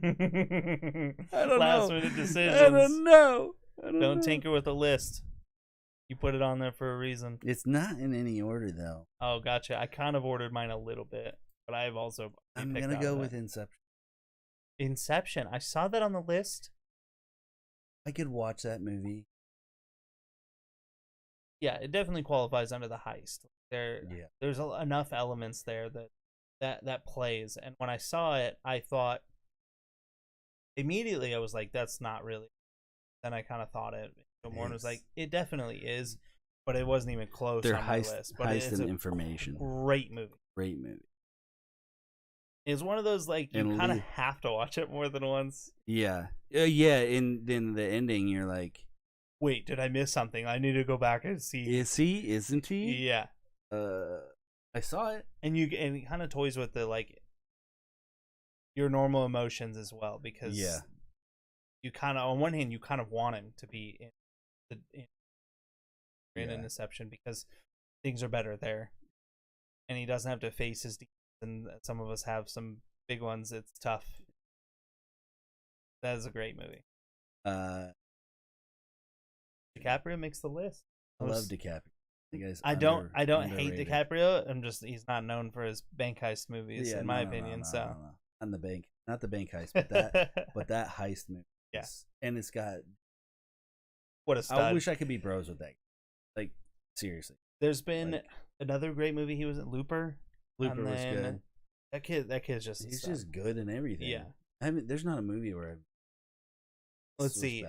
don't Last know. minute decisions. I don't know. Don't tinker with the list. You put it on there for a reason. It's not in any order though. Oh, gotcha. I kind of ordered mine a little bit, but I've also. I'm gonna go with Inception. Inception. I saw that on the list. I could watch that movie. Yeah, it definitely qualifies under the heist. There's enough elements there that plays. And when I saw it, I thought immediately I was like, "That's not really." Then I kind of thought it more and was like, "It definitely is," but it wasn't even close on my list. But Heist and Information. Great movie. Great movie. It's one of those like you kind of have to watch it more than once. Yeah, And then the ending, you're like. Wait, did I miss something? I need to go back and see. Is he? Isn't he? Yeah. I saw it. And it kind of toys with the like your normal emotions as well because you kind of on one hand you kind of want him to be in an Inception because things are better there, and he doesn't have to face his and some of us have some big ones. It's tough. That is a great movie. DiCaprio makes the list. I love DiCaprio. I don't hate DiCaprio. He's not known for his bank heist movies, in my opinion. So on the bank, not the bank heist, but that heist movie. Yes, and it's got what a stud. I wish I could be bros with that. Like seriously, there's been another great movie he was in, Looper. Looper was good. That kid's just he's just good in everything. Yeah, there's not a movie where let's see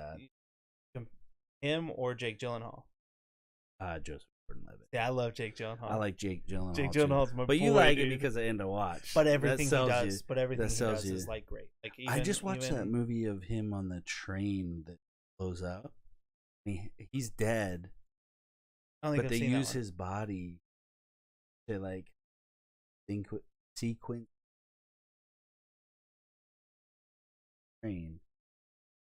him or Jake Gyllenhaal. Joseph Gordon-Levitt. Yeah, I love Jake Gyllenhaal. I like Jake Gyllenhaal. Jake Gyllenhaal's my boy, you like it because of End to Watch. But everything he does, is like great. Like I just watched that movie of him on the train that blows up. He's dead, but they use his body to like sequence train.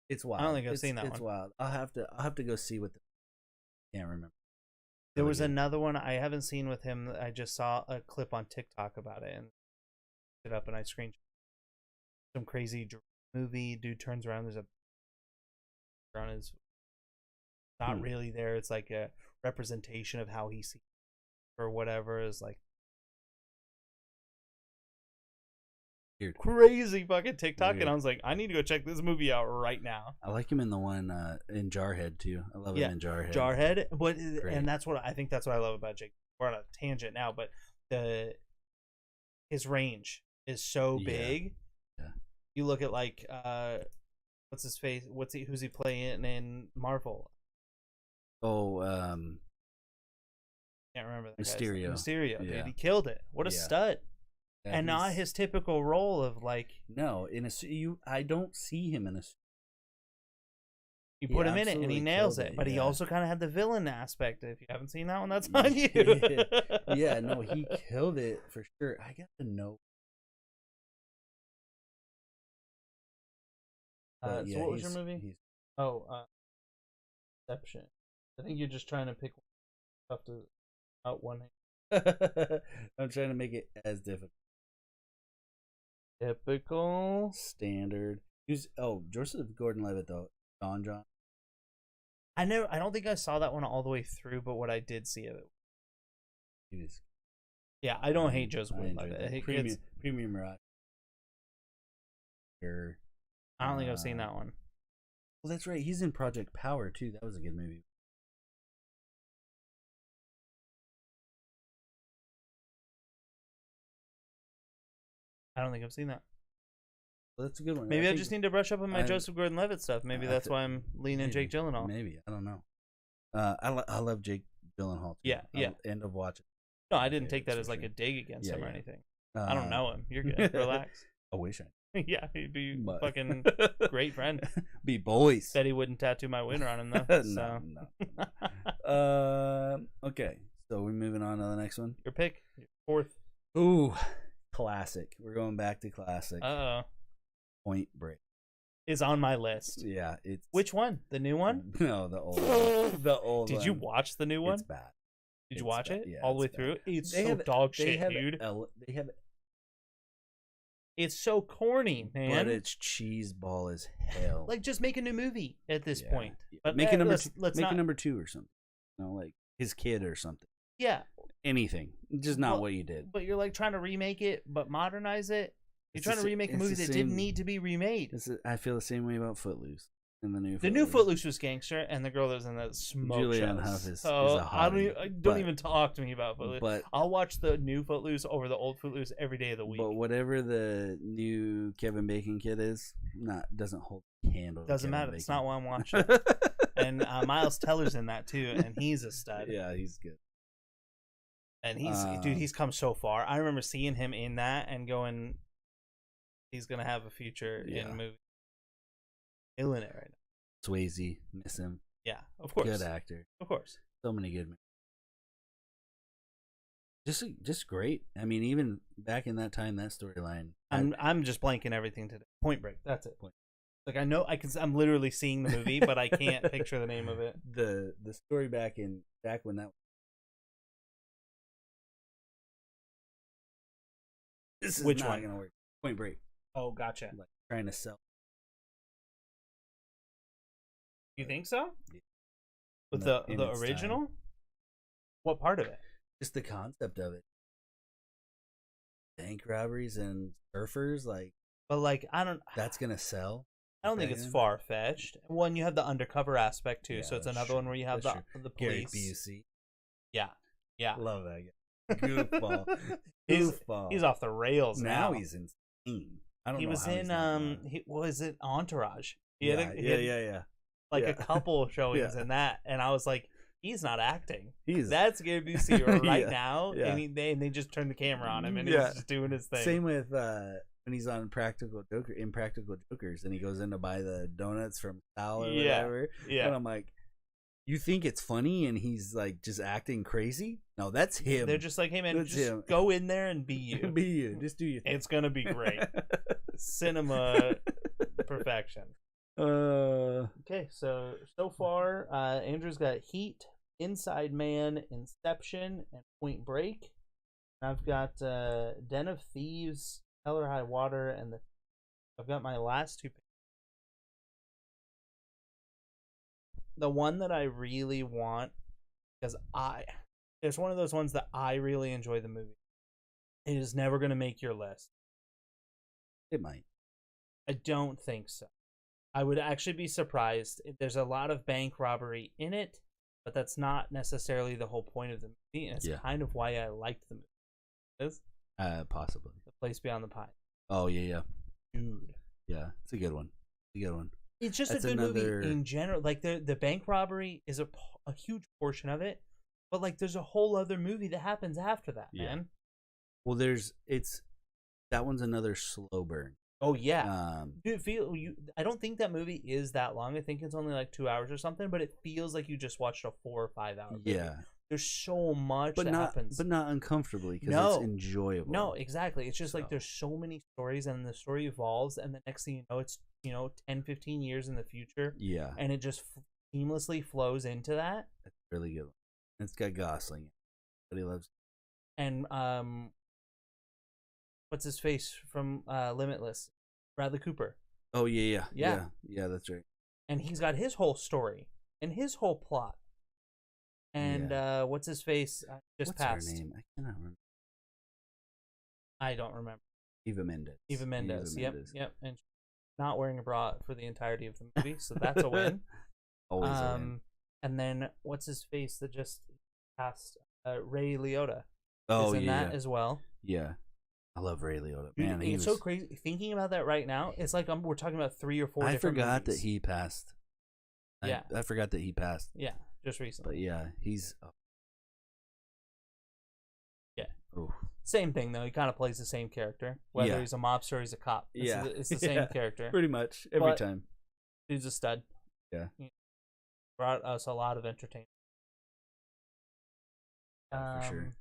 It's wild. I don't think I've seen that one. It's wild. I'll have to go see what. Can't remember. There was another one I haven't seen with him. I just saw a clip on TikTok about it and it up, and I screenshot some crazy movie. Dude turns around. There's a on his not really there. It's like a representation of how he sees or whatever. Is like weird. Crazy fucking TikTok, Weird. And I was like, I need to go check this movie out right now. I like him in the one in Jarhead too. I love him in Jarhead. Jarhead, but and that's what I think. That's what I love about Jake. We're on a tangent now, but his range is so big. Yeah. You look at like what's his face? Who's he playing in Marvel? Oh, can't remember that Mysterio. Mysterio, dude, he killed it. What a stud! Yeah, and not his typical role of like. No, I don't see him in a. You put him in it and he nails it, but he also kind of had the villain aspect. If you haven't seen that one, that's on you. Yeah, no, he killed it for sure. I got to know. So what was your movie? Inception. I think you're just trying to pick stuff to out one. I'm trying to make it as difficult. Typical. Standard. Joseph Gordon-Levitt though. John. I don't think I saw that one all the way through, but what I did see of it. Yeah, I don't hate Joseph Gordon-Levitt. Premium Mirage. I don't think I've seen that one. Well, that's right. He's in Project Power too. That was a good movie. I don't think I've seen that. Well, that's a good one. Maybe I just need to brush up on my Joseph Gordon-Levitt stuff. Maybe that's why I'm leaning Jake Gyllenhaal. Maybe. I don't know. I love Jake Gyllenhaal too. Yeah. End of watching. No, I didn't take that as like a dig against him or anything. I don't know him. You're good. Relax. I wish I. Yeah, he'd be fucking great friend. Be boys. Said he wouldn't tattoo my winner on him though. No. Okay, so we're moving on to the next one. Your pick, fourth. Ooh, classic. We're going back to classic. Point Break is on my list. Yeah, it's which one? The new one? No, the old one. The old. Did you watch the new one? It's bad. Did you watch it Yeah, all the way through? It's so dog shit, dude. They have. It's so corny, man. But it's cheeseball as hell. Like, just make a new movie at this point. But make a number. Let's make a number 2 or something. Like his kid or something. Yeah. Anything. Just not what you did. But you're like trying to remake it, but modernize it. You're trying to remake a movie that didn't need to be remade. I feel the same way about Footloose. In the new Footloose was gangster, and the girl that was in the smoke Julianne shows. Hough is a hottie. Don't even talk to me about Footloose. But I'll watch the new Footloose over the old Footloose every day of the week. But whatever the new Kevin Bacon kid is, doesn't hold a candle. Doesn't matter. It's not why I'm watching. And Miles Teller's in that too, and he's a stud. Yeah, he's good. And he's come so far. I remember seeing him in that and going, he's gonna have a future in a movie. Killing it right now. Swayze, miss him. Yeah, of course. Good actor. Of course. So many good. Just great. I mean, even back in that time, that storyline. I'm just blanking everything today. Point Break. That's it. Like I know I'm literally seeing the movie, but I can't picture the name of it. The story back when that This is Which not one? gonna work. Point Break. Oh, gotcha. Like trying to sell. You think so? Yeah. With In the its original? time. What part of it? Just the concept of it. Bank robberies and surfers, like But like, that's gonna sell. I don't think it's far fetched. One, you have the undercover aspect too, Yeah, so it's that's another true. one where you have That's the Gary police. Busey. Yeah. Love that guy. Goofball. He's- Goofball. He's off the rails now. now. He's insane. I don't He know. was how he's in not alive. he was it Entourage. He Yeah, had he had, yeah. like Yeah. a couple showings Yeah. in that, and I was like, he's not acting. He's That's Gary Busey right Yeah, now, yeah. and they just turned the camera on him, and Yeah. he's just doing his thing. same with when he's on Impractical Jokers, and he goes in to buy the donuts from Sal or Yeah, whatever. yeah. And I'm like, you think it's funny, and he's like just acting crazy? No, that's him. They're just like, hey man, That's just him. go in there and be you. Be you. Just do your thing. It's gonna be great. Cinema perfection. Okay, so far, Andrew's got Heat, Inside Man, Inception, and Point Break. I've got Den of Thieves, Hell or High Water, and I've got my last two. The one that I really want, because it's one of those ones that I really enjoy the movie. It is never going to make your list. It might. I don't think so. I would actually be surprised. There's a lot of bank robbery in it, but that's not necessarily the whole point of the movie, and it's kind of why I liked the movie. Is Possibly. The Place Beyond the Pines. Oh yeah. Dude. Yeah, it's a good one. It's a good one. It's just That's a good another- movie in general. Like the bank robbery is a huge portion of it, but like there's a whole other movie that happens after that, Yeah. man. Well, that one's another slow burn. Oh yeah. Um, I don't think that movie is that long. I think it's only like 2 hours or something, but it feels like you just watched a 4 or 5 hour movie. yeah, There's so much but that not happens. but not uncomfortably because No. it's enjoyable. No, exactly. It's just So. like there's so many stories, and the story evolves, and the next thing you know, it's 10, 15 years in the future, Yeah, and it just seamlessly flows into that. it's a really good one. It's got Gosling, but he loves. And what's his face from Limitless? Bradley Cooper. Oh yeah. Yeah. That's right. And he's got his whole story and his whole plot. And what's his face just What's passed? her name? I cannot remember. I don't remember. Eva Mendes. Eva Mendes. Yep. And she's not wearing a bra for the entirety of the movie, so that's a win. Always a win. And then what's his face that just passed? Ray Liotta. Oh is in yeah. that as well. Yeah. I love Ray Liotta. Dude, Man, it's so crazy thinking about that right now. It's like we're talking about 3 or 4 I different forgot movies. that he passed. Yeah. I forgot that he passed. Yeah, just recently. But yeah, he's. Yeah. Ooh. Same thing though. He kind of plays the same character, whether Yeah. he's a mobster or he's a cop. It's the same Yeah, character. Pretty much every But- time. Dude's a stud. Yeah. He brought us a lot of entertainment. For sure.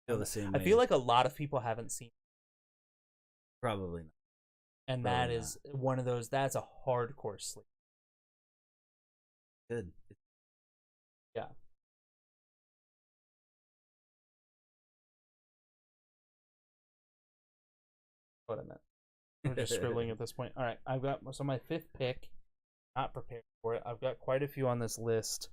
Feel the same. I feel like a lot of people haven't seen, probably not. and Probably that is one of those. That's a hardcore sleep. Good. Yeah. What I meant. We're just scribbling at this point. All right, I've got my 5th pick. Not prepared for it. I've got quite a few on this list.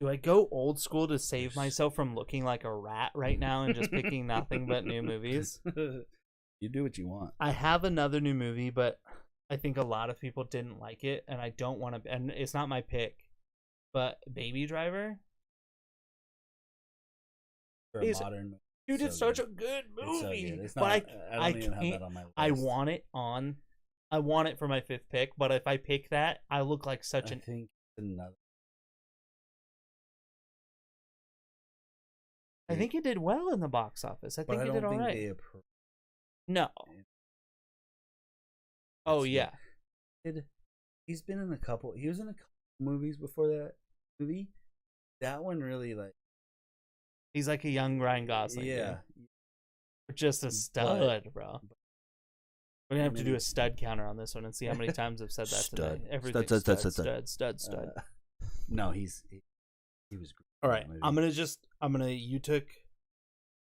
Do I go old school to save myself from looking like a rat right now and just picking nothing but new movies? You do what you want. I have another new movie, but I think a lot of people didn't like it, and I don't want to. And it's not my pick, but Baby Driver. For a modern movie. Dude, it's so such good. a good It's so movie. good. It's But not, I don't even have can't. that on my list. I want it on. I want it for my 5th pick, but if I pick that, I look like such I an. think another. I think it did well in the box office. I think it did all right. No. Oh yeah. He's been in a couple. He was in a couple movies before that movie. That one really like. He's like a young Ryan Gosling. Yeah. Dude. Just a stud, bro. We're gonna have to do a stud counter on this one and see how many times I've said that Stud. today. Everything stud. No, he was great. All right, you took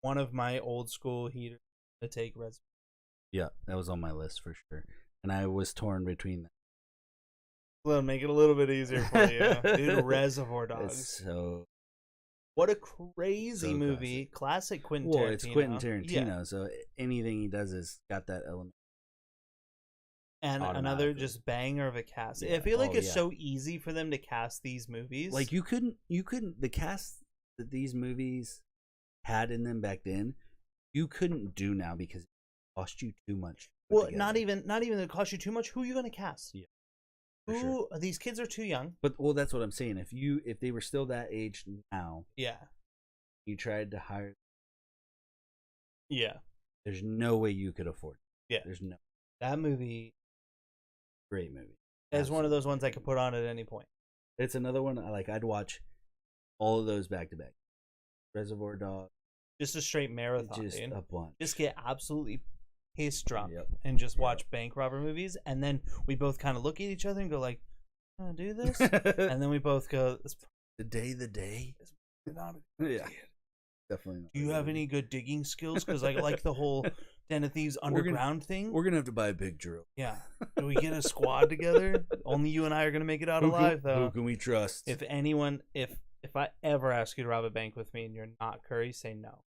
one of my old school heaters to take Reservoir. Yeah, that was on my list for sure. And I was torn between that. Well, make it a little bit easier for you. Dude, Reservoir Dogs. It's so... What a crazy movie. Classic Quentin Tarantino. Well, it's Quentin Tarantino, Yeah. so anything he does has got that element. And another just banger of a cast. Yeah. I feel like Oh, it's yeah. so easy for them to cast these movies. Like you couldn't the cast that these movies had in them back then, you couldn't do now because it cost you too much. to put well, together. not even it cost you too much. Who are you going to cast? Yeah, for sure. These kids are too young. But that's what I'm saying. If they were still that age now, Yeah. you tried to hire, Yeah. there's no way you could afford it. Yeah. There's no That movie great movie. is one of those ones I could put on at any point. It's another one I'd watch all of those back to back. Reservoir Dogs, Just a straight marathon, just dude. a bunch. Just get absolutely pissed drunk Yep. and just watch bank robber movies, and then we both kind of look at each other and go like, "Want to do this?" And then we both go, "It's the day. not a good Yeah. idea." Definitely. Not Do you have any good digging skills? Because I like the whole Den of Thieves underground thing. We're gonna have to buy a big drill. Yeah. Do we get a squad together? Only you and I are gonna make it out alive, though. Who can we trust? If anyone, if I ever ask you to rob a bank with me and you're not Curry, say no.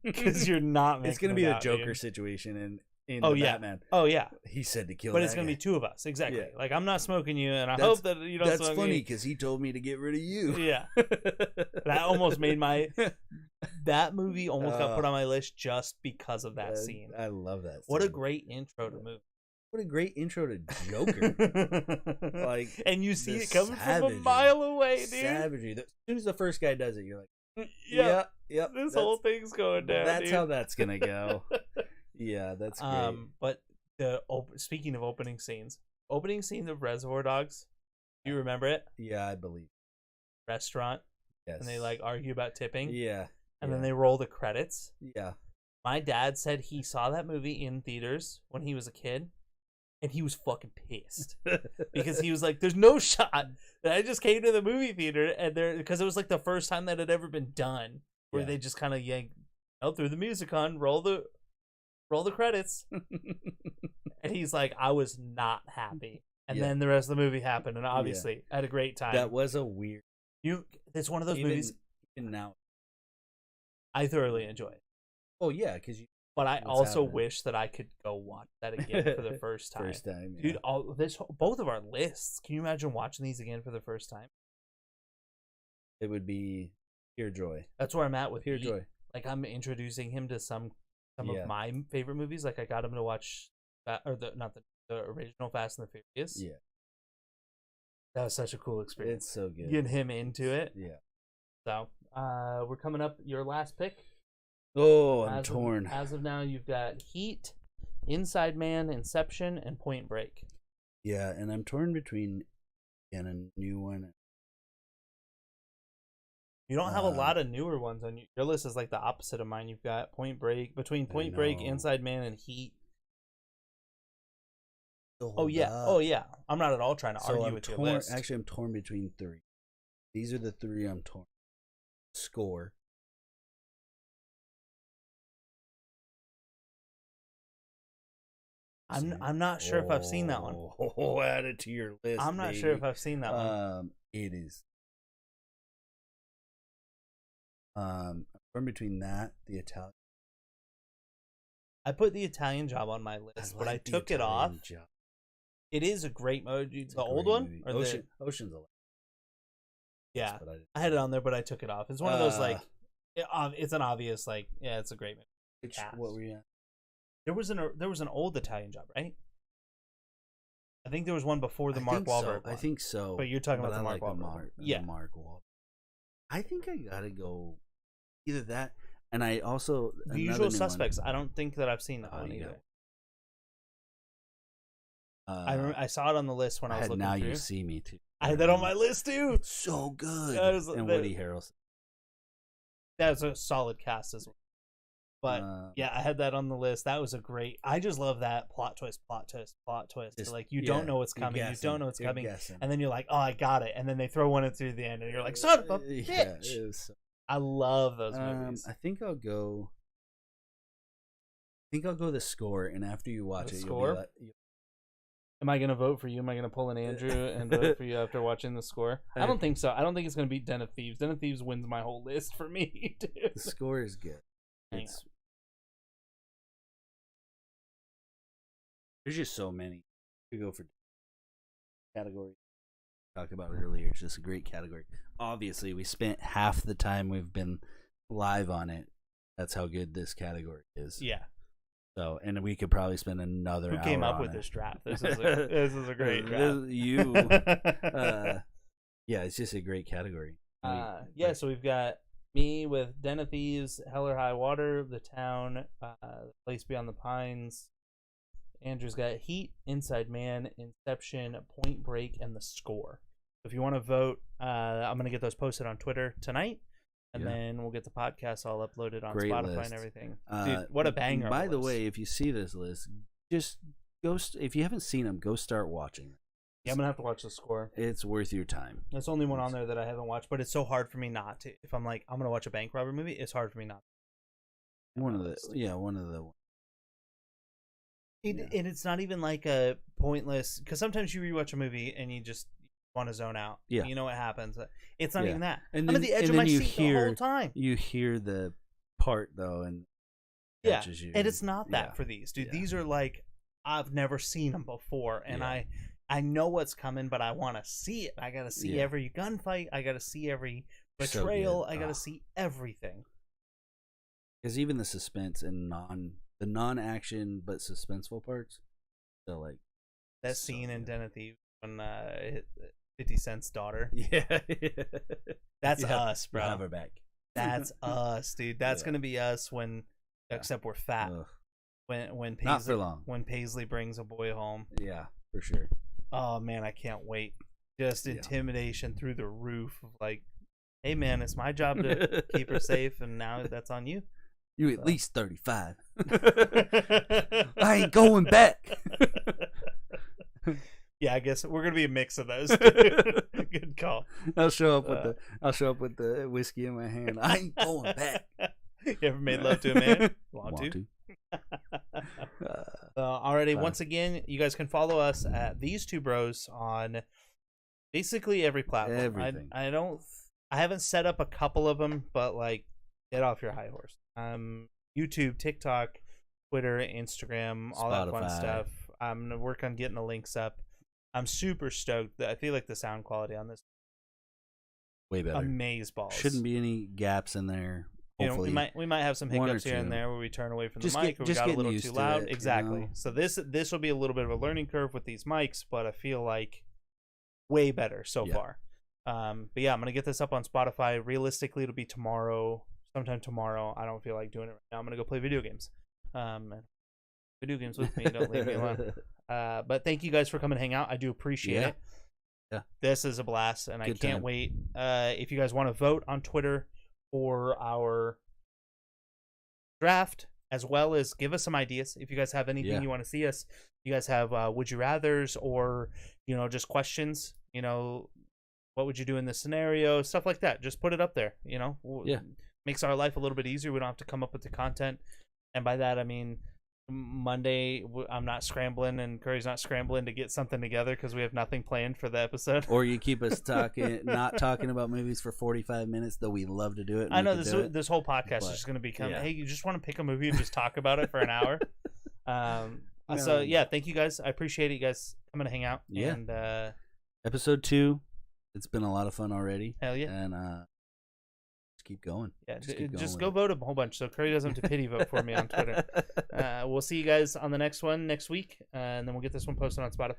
Because you're not making it's gonna it be the out, Joker dude. situation in Oh, the yeah. Batman. Oh yeah. He said to kill. But that it's gonna guy. be two of us, exactly. Yeah. Like I'm not smoking you, and I That's- hope that you don't. That's smoke funny me. because he told me to get rid of you. Yeah, that almost made that movie almost got put on my list just because of that scene. I love that. What a scene. great intro to movie. What a great intro to Joker. Like, and you see the it coming from a savagery. mile away, dude. Savagery. As soon as the first guy does it, you're like, Yeah, yep. this whole thing's going down. That's dude. how that's gonna go. Yeah, that's great. But speaking of opening scenes of Reservoir Dogs, do you remember it? Yeah, I believe. Restaurant, Yes. and they like argue about tipping. Yeah. And then they roll the credits. Yeah. My dad said he saw that movie in theaters when he was a kid, and he was fucking pissed because he was like, "There's no shot that I just came to the movie theater and because it was like the first time that had ever been done, where they just kind of yanked through the music on, roll the credits," and he's like, "I was not happy." And then the rest of the movie happened, and obviously I had a great time. That was a weird. It's one of those movies Even now. I thoroughly enjoy. Oh yeah, because you. But I What's also happening? wish that I could go watch that again for the first time. Yeah. Dude, both of our lists. Can you imagine watching these again for the first time? It would be pure joy. That's where I'm at with Pure Pete. joy. Like I'm introducing him to some of my favorite movies. Like I got him to watch the original Fast and the Furious. Yeah. That was such a cool experience. It's so good. Getting him into it. Yeah. So, we're coming up. Your last pick. Oh, I'm torn. As of now, you've got Heat, Inside Man, Inception, and Point Break. Yeah, and I'm torn between a new one. You don't have a lot of newer ones on your list. Is like the opposite of mine. You've got Point Break, Point Break, Inside Man, and Heat. Oh yeah. I'm not at all trying to argue with your list. Actually, I'm torn between three. These are the three I'm torn. Score. I'm not sure if I've seen that one. Oh, add it to your list. I'm not sure if I've seen that one. It is. I'm torn between that, the Italian. I put the Italian Job on my list, but I took it off. Job. It is a great movie. The old one, or Ocean's 11. Yeah, I had it on there, but I took it off. It's one of those like, it's an obvious like, yeah, it's a great movie. What were you at? There was an old Italian Job, right? I think there was one before the Mark Wahlberg one. I think so. But you're talking about the Mark Wahlberg one. Yeah, Mark Wahlberg. I think I gotta go either that, and I also The Usual Suspects. I don't think that I've seen that one either. I saw it on the list when I was looking Now through. You See Me too. I had that on my list too. It's so good. And Woody Harrelson. That was a solid cast as well. But yeah, I had that on the list. That was a great. I just love that plot twist. Like you don't know what's coming. You don't know what's coming, and then you're like, "Oh, I got it!" And then they throw one in through the end, and you're like, "Son of a bitch!" I love those movies. I think I'll go think I'll go the score, and after you watch it, score? You'll be like, Am I gonna vote for you? Am I gonna pull an Andrew and vote for you after watching the score? I don't think so. I don't think it's gonna beat Den of Thieves. Den of Thieves wins my whole list for me, dude. the score is good. There's just so many. We go for category. Talked about it earlier. It's just a great category. Obviously, we spent half the time we've been live on it. That's how good this category is. Yeah. So, and we could probably spend another hour. Who came up with this draft? This is a great draft. You. Yeah, it's just a great category. Yeah, so we've got me with Den of Thieves, Hell or High Water, The Town, Place Beyond the Pines. Andrew's got Heat, Inside Man, Inception, Point Break, and The Score. If you want to vote, I'm going to get those posted on Twitter tonight. And then we'll get the podcast all uploaded on Spotify list. And everything. Dude, what a banger. By the way, if you see this list, just go. If you haven't seen them, go start watching. Yeah, I'm going to have to watch The Score. It's worth your time. There's only one on there that I haven't watched, but it's so hard for me not to. If I'm like, I'm going to watch a bank robber movie, it's hard for me not to. One of the. And it's not even like a pointless, because sometimes you rewatch a movie and you just want to zone out. Yeah. You know what happens. It's not even that. And I'm at the edge of my seat the whole time. You hear the part, though, and catches you. And it's not that for these, dude. These are like, I've never seen them before, and I know what's coming, but I want to see it. I got to see every gunfight. I got to see every betrayal. I got to see everything. Because even the suspense and the non-action but suspenseful parts, so like that scene in Den of Thieves when 50 Cent's daughter. Yeah. That's us, bro. Have her back. That's us, dude. That's gonna be us when, except we're fat. Ugh. When Paisley, not for long. When Paisley brings a boy home. Yeah, for sure. Oh man, I can't wait. Just intimidation through the roof of like, hey man, it's my job to keep her safe, and now that's on you. You at least 35. I ain't going back. Yeah, I guess we're gonna be a mix of those. Good call. I'll show up with the whiskey in my hand. I ain't going back. You ever made love to a man? Want to? Alrighty. Once again, you guys can follow us at These Two Bros on basically every platform. Everything. I haven't set up a couple of them, but like, get off your high horse. YouTube, TikTok, Twitter, Instagram, all that fun stuff. I'm gonna work on getting the links up. I'm super stoked. I feel like the sound quality on this way better. Amazeballs. Shouldn't be any gaps in there. Hopefully, we might have some hiccups here and there where we turn away from the mic or we got a little too loud. Exactly. You know? So this will be a little bit of a learning curve with these mics, but I feel like way better so far. But yeah, I'm gonna get this up on Spotify. Realistically, it'll be sometime tomorrow. I don't feel like doing it right now. I'm gonna go play video games. Video games with me. Don't leave me alone. But thank you guys for coming to hang out. I do appreciate it. Yeah. This is a blast, and I can't wait. If you guys want to vote on Twitter for our draft, as well as give us some ideas. If you guys have anything you want to see us, you guys have would you rathers or just questions. What would you do in this scenario? Stuff like that. Just put it up there. Makes our life a little bit easier. We don't have to come up with the content, and by that I mean Monday I'm not scrambling and Curry's not scrambling to get something together because we have nothing planned for the episode. Or you keep us not talking about movies for 45 minutes, though we love to do it. I know this whole podcast is just going to become, hey, you just want to pick a movie and just talk about it for an hour. So yeah, thank you guys. I appreciate it, you guys coming to hang out. Yeah. And episode 2, it's been a lot of fun already. Hell yeah. And keep going. Yeah, just go vote a whole bunch so Curry doesn't have to pity vote for me on Twitter. We'll see you guys on the next one next week, and then we'll get this one posted on Spotify.